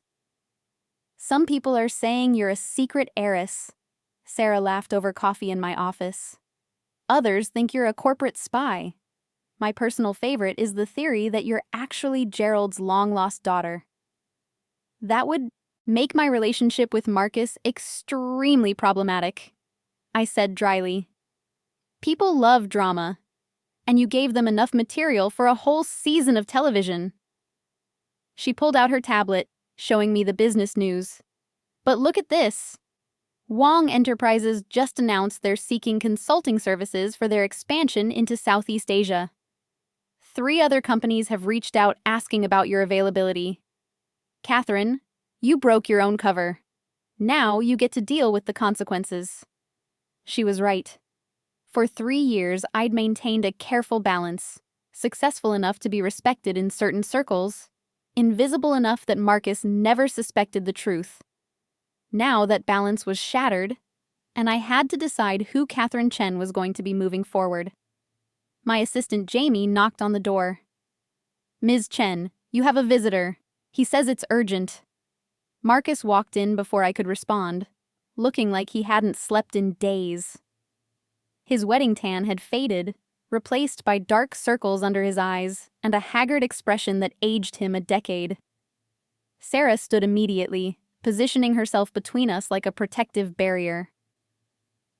Some people are saying you're a secret heiress, Sarah laughed over coffee in my office. Others think you're a corporate spy. My personal favorite is the theory that you're actually Gerald's long-lost daughter. That would make my relationship with Marcus extremely problematic, I said dryly. People love drama, and you gave them enough material for a whole season of television. She pulled out her tablet, showing me the business news. But look at this. Wong Enterprises just announced they're seeking consulting services for their expansion into Southeast Asia. 3 other companies have reached out asking about your availability. Catherine, you broke your own cover. Now you get to deal with the consequences. She was right. For 3 years, I'd maintained a careful balance, successful enough to be respected in certain circles, invisible enough that Marcus never suspected the truth. Now that balance was shattered, and I had to decide who Catherine Chen was going to be moving forward. My assistant Jamie knocked on the door. "Ms. Chen, you have a visitor. He says it's urgent." Marcus walked in before I could respond, looking like he hadn't slept in days. His wedding tan had faded, replaced by dark circles under his eyes and a haggard expression that aged him a decade. Sarah stood immediately, positioning herself between us like a protective barrier.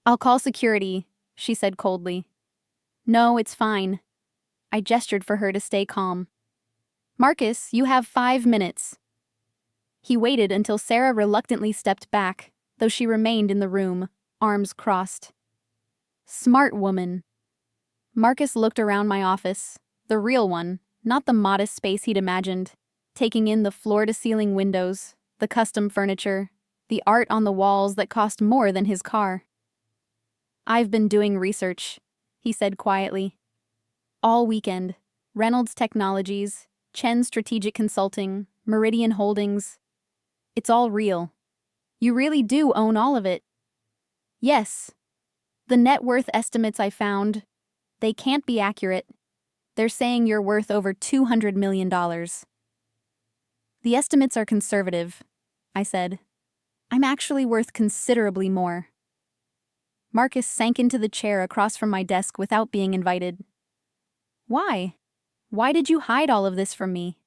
"I'll call security," she said coldly. "No, it's fine." I gestured for her to stay calm. "Marcus, you have 5 minutes." He waited until Sarah reluctantly stepped back, though she remained in the room, arms crossed. Smart woman. Marcus looked around my office, the real one, not the modest space he'd imagined, taking in the floor-to-ceiling windows, the custom furniture, the art on the walls that cost more than his car. "I've been doing research," he said quietly. "All weekend. Reynolds Technologies, Chen Strategic Consulting, Meridian Holdings. It's all real. You really do own all of it." "Yes. The net worth estimates I found, they can't be accurate. They're saying you're worth over $200 million. "The estimates are conservative," I said. "I'm actually worth considerably more." Marcus sank into the chair across from my desk without being invited. "Why? Why did you hide all of this from me?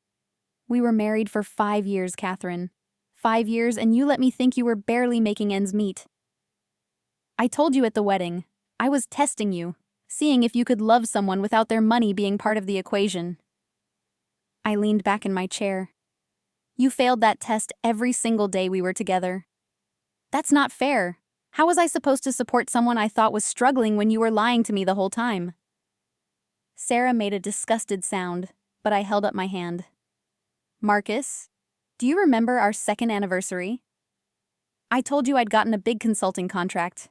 We were married for 5 years, Catherine. 5 years, and you let me think you were barely making ends meet." "I told you at the wedding. I was testing you, seeing if you could love someone without their money being part of the equation." I leaned back in my chair. "You failed that test every single day we were together. That's not fair. How was I supposed to support someone I thought was struggling when you were lying to me the whole time?" Sarah made a disgusted sound, but I held up my hand. "Marcus, do you remember our 2nd anniversary? I told you I'd gotten a big consulting contract.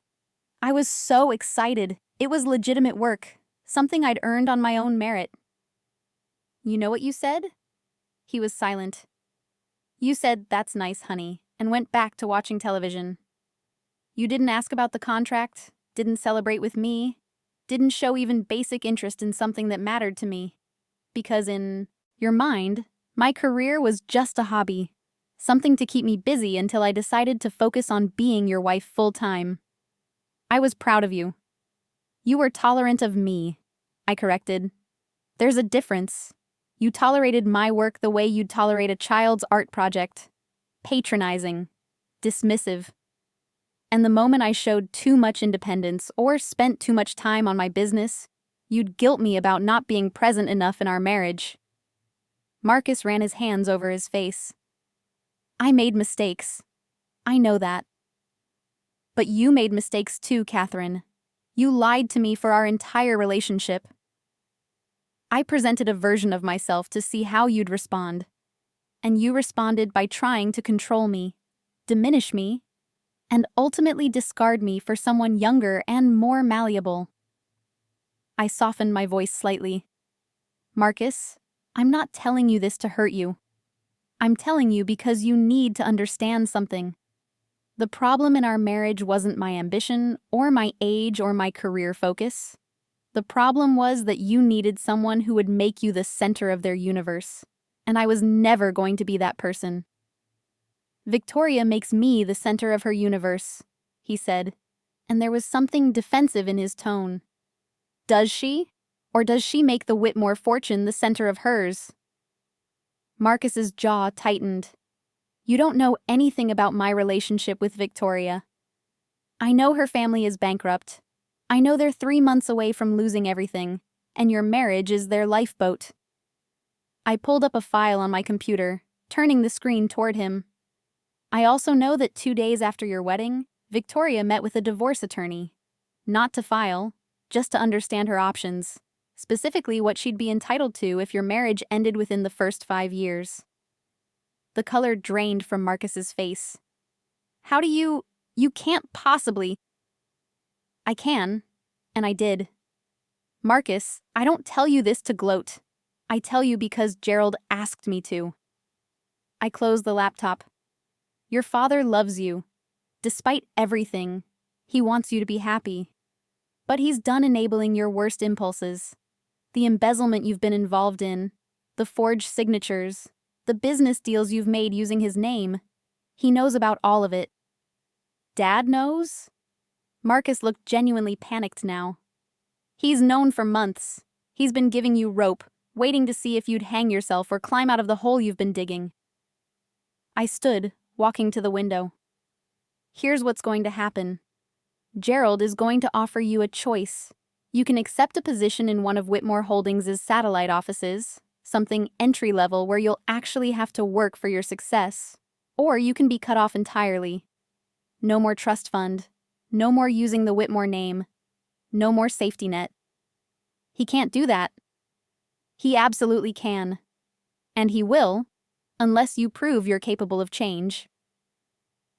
I was so excited. It was legitimate work, something I'd earned on my own merit." "You know what you said?" He was silent. "You said, 'That's nice, honey,' and went back to watching television. You didn't ask about the contract, didn't celebrate with me, didn't show even basic interest in something that mattered to me. Because in your mind, my career was just a hobby, something to keep me busy until I decided to focus on being your wife full-time. I was proud of you. You were tolerant of me," I corrected. "There's a difference. You tolerated my work the way you'd tolerate a child's art project. Patronizing. Dismissive. And the moment I showed too much independence or spent too much time on my business, you'd guilt me about not being present enough in our marriage." Marcus ran his hands over his face. "I made mistakes. I know that. But you made mistakes too, Catherine. You lied to me for our entire relationship. I presented a version of myself to see how you'd respond, and you responded by trying to control me, diminish me, and ultimately discard me for someone younger and more malleable." I softened my voice slightly. "Marcus, I'm not telling you this to hurt you. I'm telling you because you need to understand something. The problem in our marriage wasn't my ambition, or my age, or my career focus. The problem was that you needed someone who would make you the center of their universe, and I was never going to be that person. Victoria makes me the center of her universe," he said, and there was something defensive in his tone. "Does she? Or does she make the Whitmore fortune the center of hers?" Marcus's jaw tightened. You don't know anything about my relationship with Victoria. I know her family is bankrupt. I know they're 3 months away from losing everything, and your marriage is their lifeboat. I pulled up a file on my computer, turning the screen toward him. I also know that 2 days after your wedding, Victoria met with a divorce attorney. Not to file, just to understand her options, specifically what she'd be entitled to if your marriage ended within the first 5 years. The color drained from Marcus's face. How do you can't possibly. I can, and I did. Marcus, I don't tell you this to gloat. I tell you because Gerald asked me to. I closed the laptop. Your father loves you. Despite everything, he wants you to be happy. But he's done enabling your worst impulses. The embezzlement you've been involved in, the forged signatures, the business deals you've made using his name. He knows about all of it. Dad knows? Marcus looked genuinely panicked now. He's known for months. He's been giving you rope, waiting to see if you'd hang yourself or climb out of the hole you've been digging. I stood, walking to the window. Here's what's going to happen. Gerald is going to offer you a choice. You can accept a position in one of Whitmore Holdings' satellite offices, something entry-level where you'll actually have to work for your success, or you can be cut off entirely. No more trust fund. No more using the Whitmore name. No more safety net. He can't do that. He absolutely can. And he will, unless you prove you're capable of change.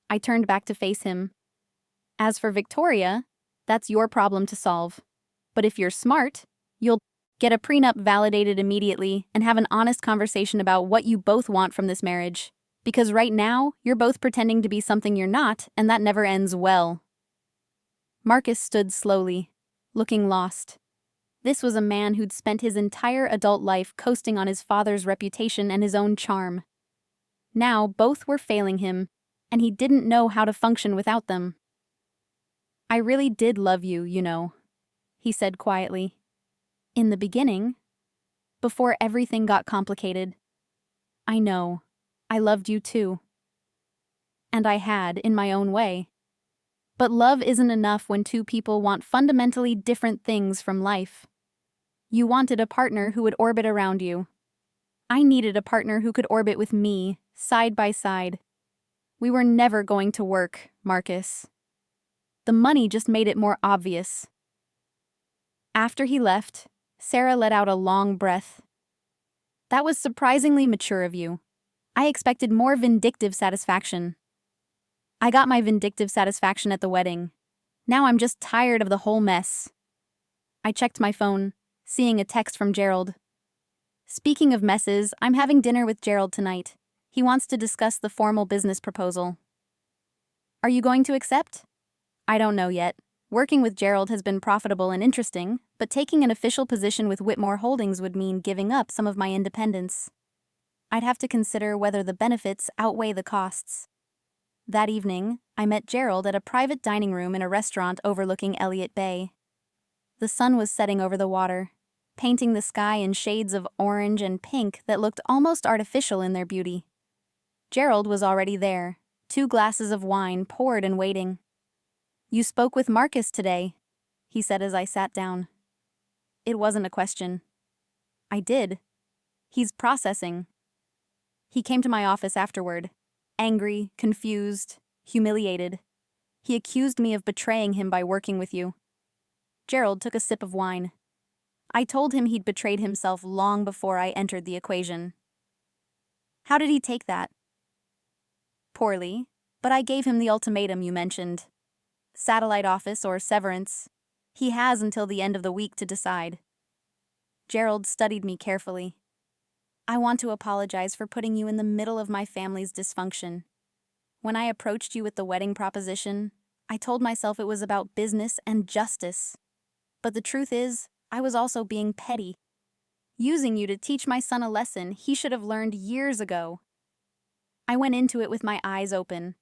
I turned back to face him. As for Victoria, that's your problem to solve. But if you're smart, you'll get a prenup validated immediately and have an honest conversation about what you both want from this marriage. Because right now, you're both pretending to be something you're not, and that never ends well. Marcus stood slowly, looking lost. This was a man who'd spent his entire adult life coasting on his father's reputation and his own charm. Now, both were failing him, and he didn't know how to function without them. I really did love you, you know, he said quietly. In the beginning, before everything got complicated. I know. I loved you too. And I had, in my own way. But love isn't enough when two people want fundamentally different things from life. You wanted a partner who would orbit around you. I needed a partner who could orbit with me, side by side. We were never going to work, Marcus. The money just made it more obvious. After he left, Sarah let out a long breath. That was surprisingly mature of you. I expected more vindictive satisfaction. I got my vindictive satisfaction at the wedding. Now I'm just tired of the whole mess. I checked my phone, seeing a text from Gerald. Speaking of messes, I'm having dinner with Gerald tonight. He wants to discuss the formal business proposal. Are you going to accept? I don't know yet. Working with Gerald has been profitable and interesting, but taking an official position with Whitmore Holdings would mean giving up some of my independence. I'd have to consider whether the benefits outweigh the costs. That evening, I met Gerald at a private dining room in a restaurant overlooking Elliott Bay. The sun was setting over the water, painting the sky in shades of orange and pink that looked almost artificial in their beauty. Gerald was already there, 2 glasses of wine poured and waiting. You spoke with Marcus today, he said as I sat down. It wasn't a question. I did. He's processing. He came to my office afterward, angry, confused, humiliated. He accused me of betraying him by working with you. Gerald took a sip of wine. I told him he'd betrayed himself long before I entered the equation. How did he take that? Poorly, but I gave him the ultimatum you mentioned. Satellite office or severance. He has until the end of the week to decide. Gerald studied me carefully. I want to apologize for putting you in the middle of my family's dysfunction. When I approached you with the wedding proposition, I told myself it was about business and justice. But the truth is, I was also being petty. Using you to teach my son a lesson he should have learned years ago. I went into it with my eyes open,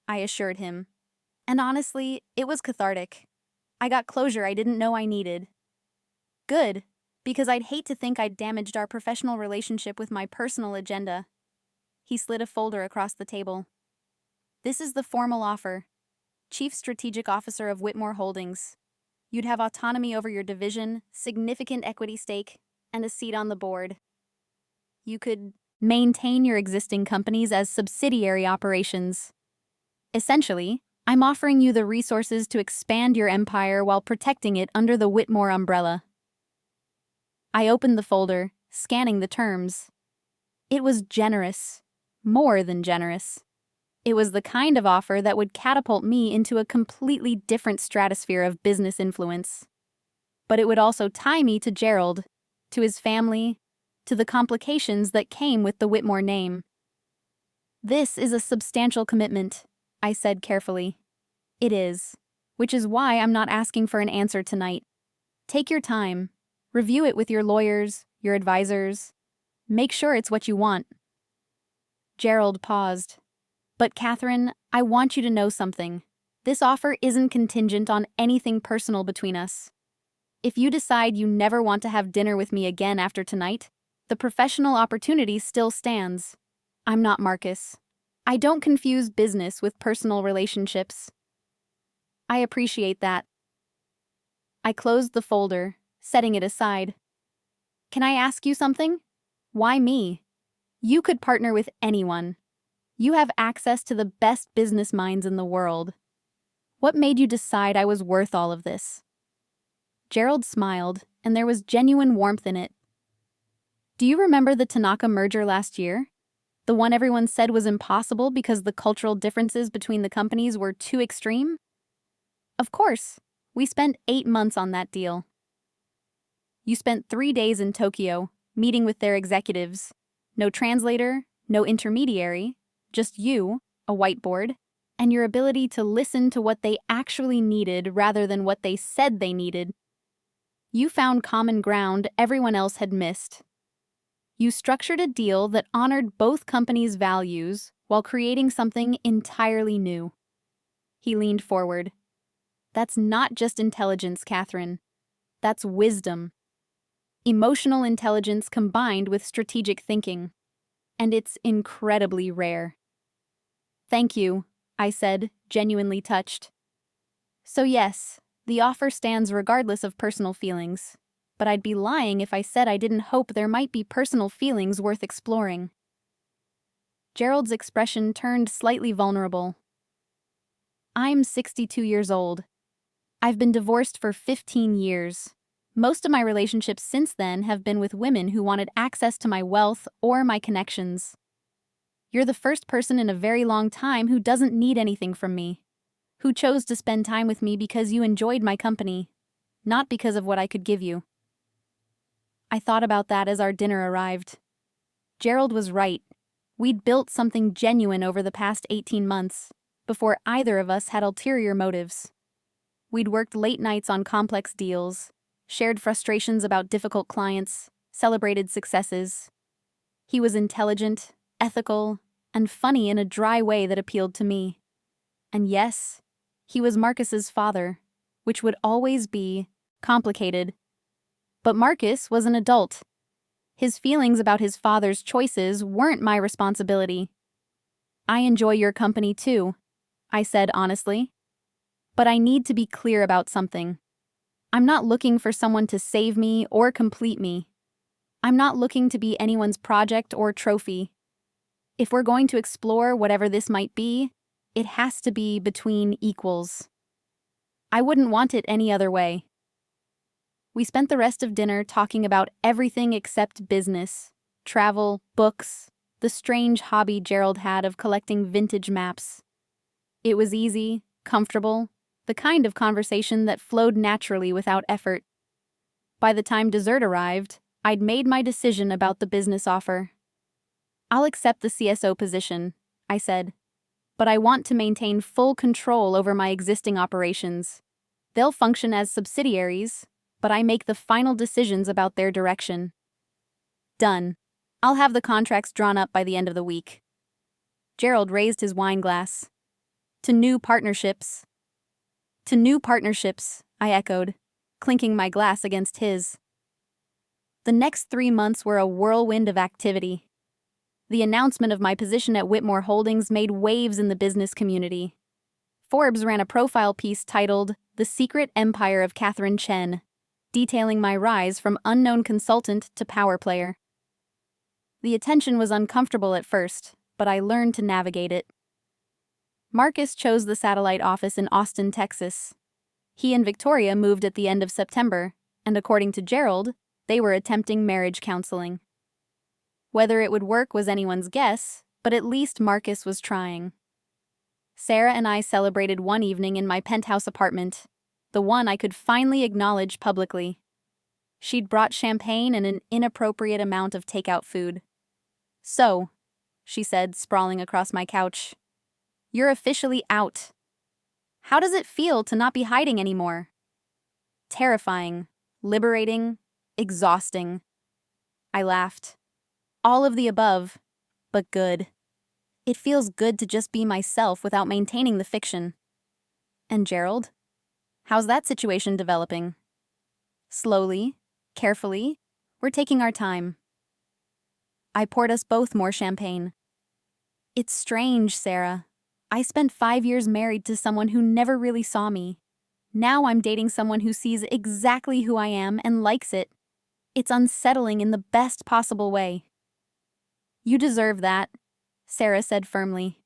I assured him. And honestly, it was cathartic. I got closure I didn't know I needed. Good, because I'd hate to think I'd damaged our professional relationship with my personal agenda. He slid a folder across the table. This is the formal offer. Chief Strategic Officer of Whitmore Holdings. You'd have autonomy over your division, significant equity stake, and a seat on the board. You could maintain your existing companies as subsidiary operations. Essentially, I'm offering you the resources to expand your empire while protecting it under the Whitmore umbrella. I opened the folder, scanning the terms. It was generous. More than generous. It was the kind of offer that would catapult me into a completely different stratosphere of business influence. But it would also tie me to Gerald, to his family, to the complications that came with the Whitmore name. This is a substantial commitment, I said carefully. It is, which is why I'm not asking for an answer tonight. Take your time. Review it with your lawyers, your advisors. Make sure it's what you want. Gerald paused. But Catherine, I want you to know something. This offer isn't contingent on anything personal between us. If you decide you never want to have dinner with me again after tonight, the professional opportunity still stands. I'm not Marcus. I don't confuse business with personal relationships. I appreciate that. I closed the folder, setting it aside. Can I ask you something? Why me? You could partner with anyone. You have access to the best business minds in the world. What made you decide I was worth all of this? Gerald smiled, and there was genuine warmth in it. Do you remember the Tanaka merger last year? The one everyone said was impossible because the cultural differences between the companies were too extreme? Of course. We spent 8 months on that deal. You spent 3 days in Tokyo, meeting with their executives. No translator, no intermediary, just you, a whiteboard, and your ability to listen to what they actually needed rather than what they said they needed. You found common ground everyone else had missed. You structured a deal that honored both companies' values while creating something entirely new. He leaned forward. That's not just intelligence, Catherine. That's wisdom. Emotional intelligence combined with strategic thinking. And it's incredibly rare. Thank you, I said, genuinely touched. So yes, the offer stands regardless of personal feelings, but I'd be lying if I said I didn't hope there might be personal feelings worth exploring. Gerald's expression turned slightly vulnerable. I'm 62 years old. I've been divorced for 15 years. Most of my relationships since then have been with women who wanted access to my wealth or my connections. You're the first person in a very long time who doesn't need anything from me, who chose to spend time with me because you enjoyed my company, not because of what I could give you. I thought about that as our dinner arrived. Gerald was right. We'd built something genuine over the past 18 months, before either of us had ulterior motives. We'd worked late nights on complex deals, shared frustrations about difficult clients, celebrated successes. He was intelligent, ethical, and funny in a dry way that appealed to me. And yes, he was Marcus's father, which would always be complicated. But Marcus was an adult. His feelings about his father's choices weren't my responsibility. I enjoy your company too, I said honestly. But I need to be clear about something. I'm not looking for someone to save me or complete me. I'm not looking to be anyone's project or trophy. If we're going to explore whatever this might be, it has to be between equals. I wouldn't want it any other way. We spent the rest of dinner talking about everything except business, travel, books, the strange hobby Gerald had of collecting vintage maps. It was easy, comfortable, the kind of conversation that flowed naturally without effort. By the time dessert arrived, I'd made my decision about the business offer. I'll accept the CSO position, I said, but I want to maintain full control over my existing operations. They'll function as subsidiaries, but I make the final decisions about their direction. Done. I'll have the contracts drawn up by the end of the week. Gerald raised his wine glass. To new partnerships. To new partnerships, I echoed, clinking my glass against his. The next 3 months were a whirlwind of activity. The announcement of my position at Whitmore Holdings made waves in the business community. Forbes ran a profile piece titled "The Secret Empire of Catherine Chen," detailing my rise from unknown consultant to power player. The attention was uncomfortable at first, but I learned to navigate it. Marcus chose the satellite office in Austin, Texas. He and Victoria moved at the end of September, and according to Gerald, they were attempting marriage counseling. Whether it would work was anyone's guess, but at least Marcus was trying. Sarah and I celebrated one evening in my penthouse apartment, the one I could finally acknowledge publicly. She'd brought champagne and an inappropriate amount of takeout food. "So," she said, sprawling across my couch, "you're officially out. How does it feel to not be hiding anymore?" Terrifying, liberating, exhausting. I laughed. All of the above, but good. It feels good to just be myself without maintaining the fiction. And Gerald? How's that situation developing? Slowly, carefully, we're taking our time. I poured us both more champagne. It's strange, Sarah. I spent 5 years married to someone who never really saw me. Now I'm dating someone who sees exactly who I am and likes it. It's unsettling in the best possible way. You deserve that, Sarah said firmly.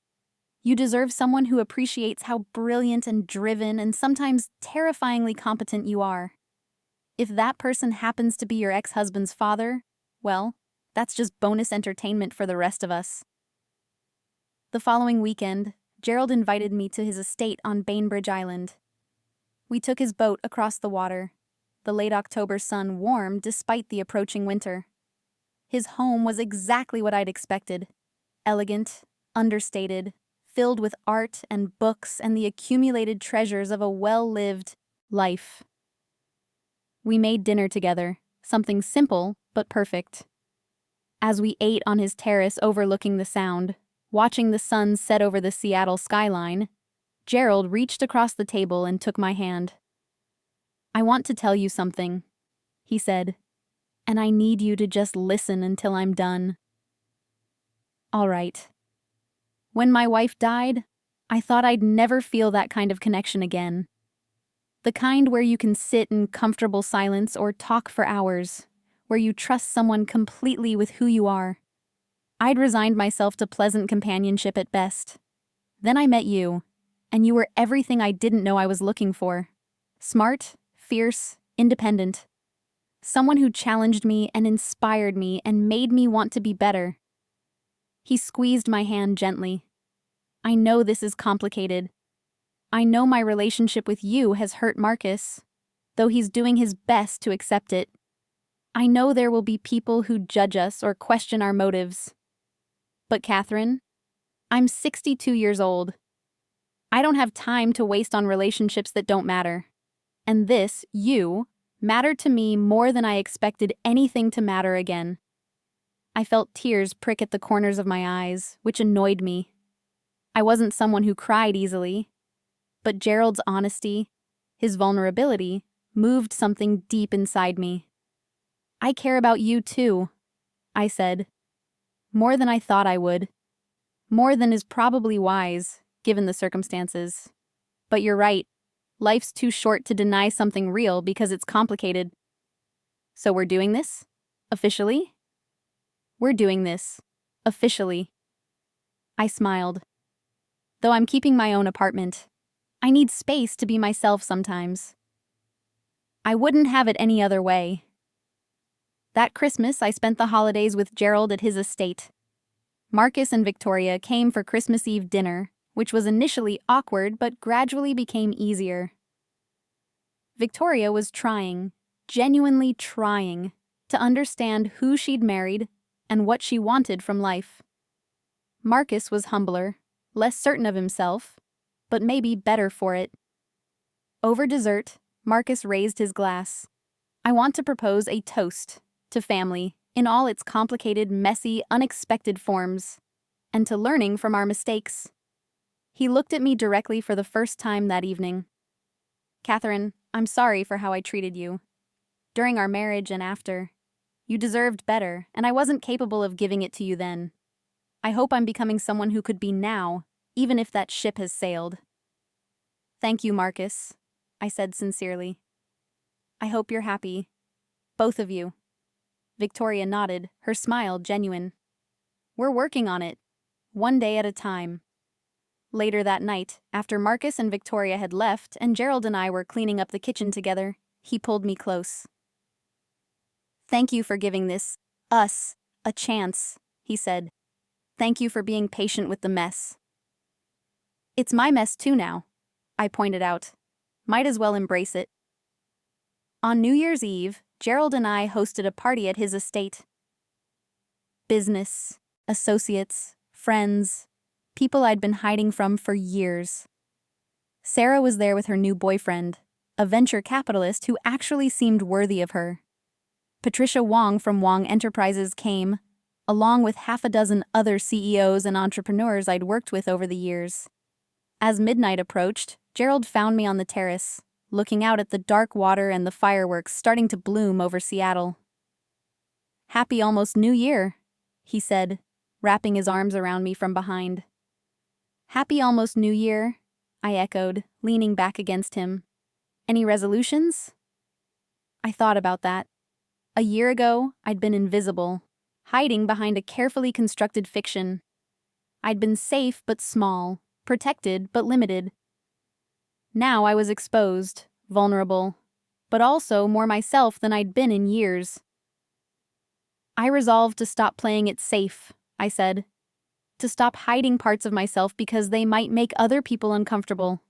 You deserve someone who appreciates how brilliant and driven and sometimes terrifyingly competent you are. If that person happens to be your ex-husband's father, well, that's just bonus entertainment for the rest of us. The following weekend, Gerald invited me to his estate on Bainbridge Island. We took his boat across the water. The late October sun warmed despite the approaching winter. His home was exactly what I'd expected. Elegant, understated, filled with art and books and the accumulated treasures of a well-lived life. We made dinner together, something simple but perfect. As we ate on his terrace overlooking the Sound, watching the sun set over the Seattle skyline, Gerald reached across the table and took my hand. "I want to tell you something," he said, "and I need you to just listen until I'm done." All right. When my wife died, I thought I'd never feel that kind of connection again. The kind where you can sit in comfortable silence or talk for hours, where you trust someone completely with who you are. I'd resigned myself to pleasant companionship at best. Then I met you, and you were everything I didn't know I was looking for. Smart, fierce, independent. Someone who challenged me and inspired me and made me want to be better. He squeezed my hand gently. "I know this is complicated. I know my relationship with you has hurt Marcus, though he's doing his best to accept it. I know there will be people who judge us or question our motives. But Catherine, I'm 62 years old. I don't have time to waste on relationships that don't matter. And this, you, mattered to me more than I expected anything to matter again." I felt tears prick at the corners of my eyes, which annoyed me. I wasn't someone who cried easily, but Gerald's honesty, his vulnerability, moved something deep inside me. "I care about you too," I said. "More than I thought I would. More than is probably wise, given the circumstances. But you're right. Life's too short to deny something real because it's complicated. So we're doing this? Officially?" "We're doing this. Officially." I smiled. "Though I'm keeping my own apartment. I need space to be myself sometimes." I wouldn't have it any other way. That Christmas, I spent the holidays with Gerald at his estate. Marcus and Victoria came for Christmas Eve dinner, which was initially awkward but gradually became easier. Victoria was trying, genuinely trying, to understand who she'd married and what she wanted from life. Marcus was humbler, less certain of himself, but maybe better for it. Over dessert, Marcus raised his glass. "I want to propose a toast to family in all its complicated, messy, unexpected forms, and to learning from our mistakes." He looked at me directly for the first time that evening. "Catherine, I'm sorry for how I treated you. During our marriage and after. You deserved better, and I wasn't capable of giving it to you then. I hope I'm becoming someone who could be now, even if that ship has sailed. Thank you, Marcus, I said sincerely. I hope you're happy. Both of you. Victoria nodded, her smile genuine. We're working on it, one day at a time. Later that night, after Marcus and Victoria had left and Gerald and I were cleaning up the kitchen together, he pulled me close. Thank you for giving us, a chance, he said. Thank you for being patient with the mess. It's my mess too now, I pointed out. Might as well embrace it. On New Year's Eve, Gerald and I hosted a party at his estate. Business, associates, friends, people I'd been hiding from for years. Sarah was there with her new boyfriend, a venture capitalist who actually seemed worthy of her. Patricia Wong from Wong Enterprises came, along with half a dozen other CEOs and entrepreneurs I'd worked with over the years. As midnight approached, Gerald found me on the terrace, looking out at the dark water and the fireworks starting to bloom over Seattle. Happy almost New Year, he said, wrapping his arms around me from behind. Happy almost New Year, I echoed, leaning back against him. Any resolutions? I thought about that. A year ago, I'd been invisible, hiding behind a carefully constructed fiction. I'd been safe but small, protected but limited. Now I was exposed, vulnerable, but also more myself than I'd been in years. I resolved to stop playing it safe, I said. To stop hiding parts of myself because they might make other people uncomfortable.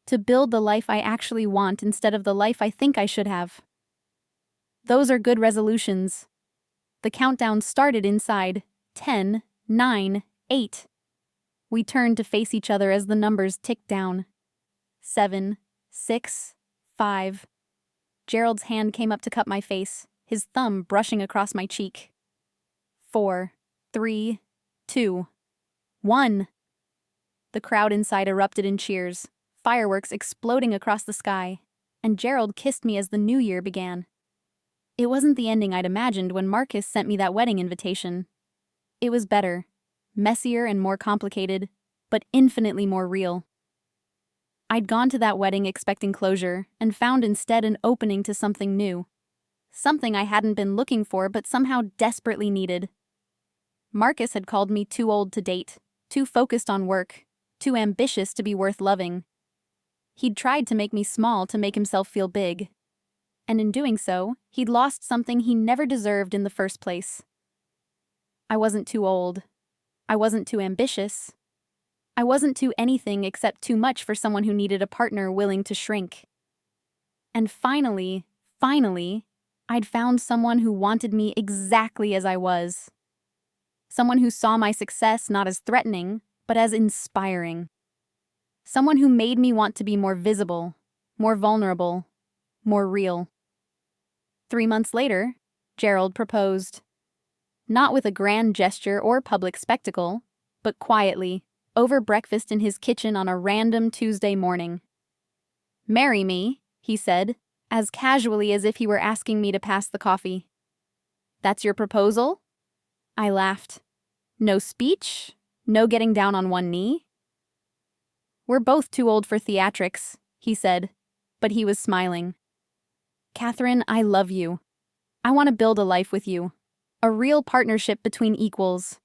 To build the life I actually want instead of the life I think I should have. Those are good resolutions. The countdown started inside. 10, 9, 8. We turned to face each other as the numbers ticked down. 7, 6, 5. Gerald's hand came up to cup my face, his thumb brushing across my cheek. 4, 3, 2, 1. The crowd inside erupted in cheers, fireworks exploding across the sky, and Gerald kissed me as the new year began. It wasn't the ending I'd imagined when Marcus sent me that wedding invitation. It was better, messier and more complicated, but infinitely more real. I'd gone to that wedding expecting closure and found instead an opening to something new. Something I hadn't been looking for but somehow desperately needed. Marcus had called me too old to date, too focused on work, too ambitious to be worth loving. He'd tried to make me small to make himself feel big. And in doing so, he'd lost something he never deserved in the first place. I wasn't too old. I wasn't too ambitious. I wasn't too anything except too much for someone who needed a partner willing to shrink. And finally, I'd found someone who wanted me exactly as I was. Someone who saw my success not as threatening, but as inspiring. Someone who made me want to be more visible, more vulnerable, more real. 3 months later, Gerald proposed. Not with a grand gesture or public spectacle, but quietly, over breakfast in his kitchen on a random Tuesday morning. "Marry me," he said, as casually as if he were asking me to pass the coffee. "That's your proposal?" I laughed. "No speech? No getting down on one knee?" "We're both too old for theatrics," he said, but he was smiling. "Catherine, I love you. I want to build a life with you. A real partnership between equals.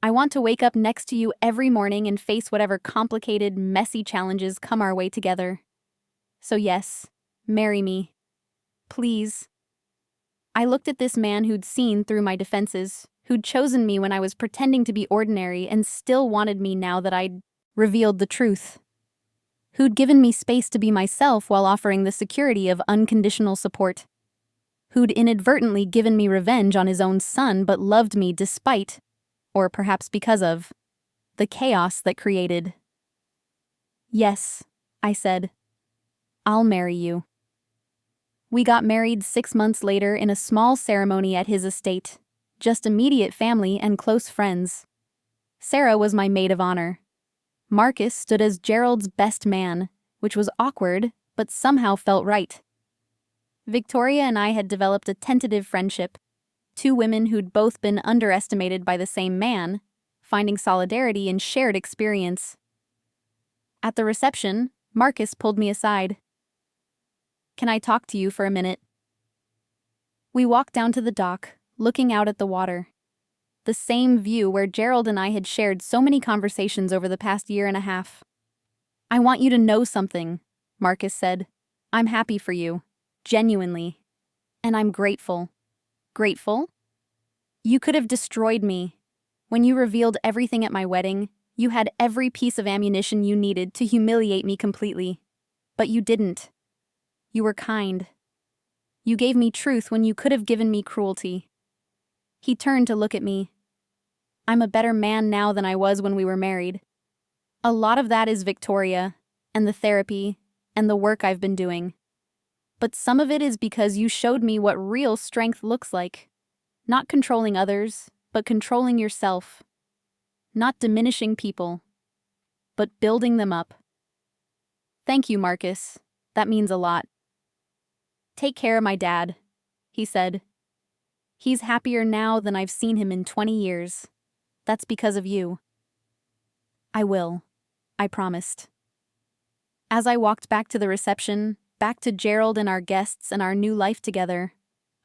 I want to wake up next to you every morning and face whatever complicated, messy challenges come our way together. So yes, marry me. Please." I looked at this man who'd seen through my defenses, who'd chosen me when I was pretending to be ordinary and still wanted me now that I'd revealed the truth. Who'd given me space to be myself while offering the security of unconditional support. Who'd inadvertently given me revenge on his own son but loved me despite, or perhaps because of, the chaos that created. "Yes," I said. "I'll marry you." We got married 6 months later in a small ceremony at his estate, just immediate family and close friends. Sarah was my maid of honor. Marcus stood as Gerald's best man, which was awkward, but somehow felt right. Victoria and I had developed a tentative friendship, 2 women who'd both been underestimated by the same man, finding solidarity in shared experience. At the reception, Marcus pulled me aside. "Can I talk to you for a minute?" We walked down to the dock, looking out at the water. The same view where Gerald and I had shared so many conversations over the past year and a half. "I want you to know something," Marcus said. "I'm happy for you. Genuinely. And I'm grateful." "Grateful?" "You could have destroyed me. When you revealed everything at my wedding, you had every piece of ammunition you needed to humiliate me completely. But you didn't. You were kind. You gave me truth when you could have given me cruelty." He turned to look at me. "I'm a better man now than I was when we were married. A lot of that is Victoria, and the therapy, and the work I've been doing. But some of it is because you showed me what real strength looks like. Not controlling others, but controlling yourself. Not diminishing people, but building them up." "Thank you, Marcus. That means a lot." "Take care of my dad," he said. "He's happier now than I've seen him in 20 years. That's because of you." "I will," I promised. As I walked back to the reception, back to Gerald and our guests and our new life together,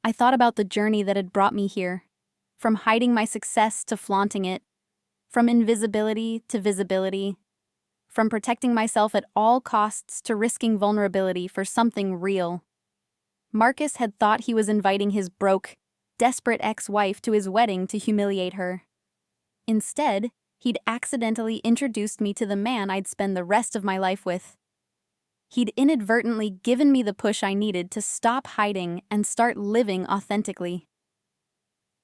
I thought about the journey that had brought me here. From hiding my success to flaunting it. From invisibility to visibility. From protecting myself at all costs to risking vulnerability for something real. Marcus had thought he was inviting his broke, desperate ex-wife to his wedding to humiliate her. Instead, he'd accidentally introduced me to the man I'd spend the rest of my life with. He'd inadvertently given me the push I needed to stop hiding and start living authentically.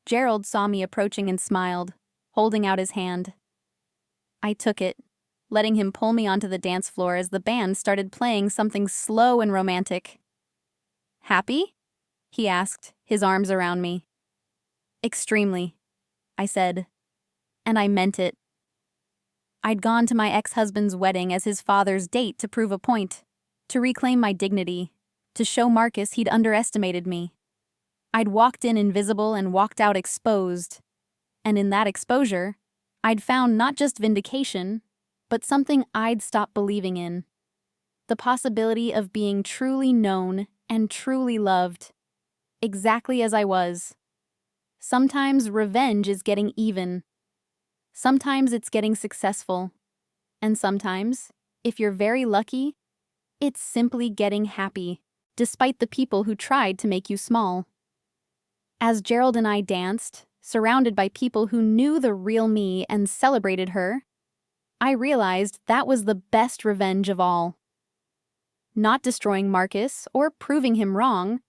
Gerald saw me approaching and smiled, holding out his hand. I took it, letting him pull me onto the dance floor as the band started playing something slow and romantic. "Happy?" he asked, his arms around me. "Extremely," I said. And I meant it. I'd gone to my ex-husband's wedding as his father's date to prove a point, to reclaim my dignity, to show Marcus he'd underestimated me. I'd walked in invisible and walked out exposed. And in that exposure, I'd found not just vindication, but something I'd stopped believing in. The possibility of being truly known and truly loved, exactly as I was. Sometimes revenge is getting even. Sometimes it's getting successful. And sometimes, if you're very lucky, it's simply getting happy, despite the people who tried to make you small. As Gerald and I danced, surrounded by people who knew the real me and celebrated her, I realized that was the best revenge of all. Not destroying Marcus or proving him wrong,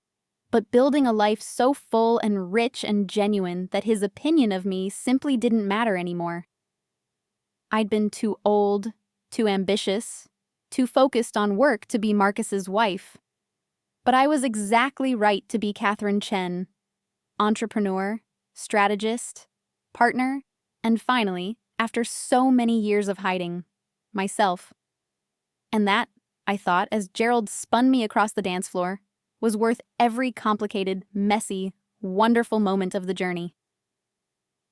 but building a life so full and rich and genuine that his opinion of me simply didn't matter anymore. I'd been too old, too ambitious, too focused on work to be Marcus's wife. But I was exactly right to be Catherine Chen, entrepreneur, strategist, partner, and finally, after so many years of hiding, myself. And that, I thought, as Gerald spun me across the dance floor, was worth every complicated, messy, wonderful moment of the journey.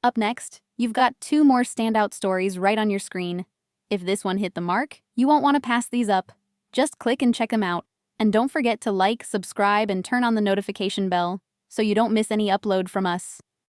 Up next, you've got 2 more standout stories right on your screen. If this one hit the mark, you won't want to pass these up. Just click and check them out. And don't forget to like, subscribe, and turn on the notification bell so you don't miss any upload from us.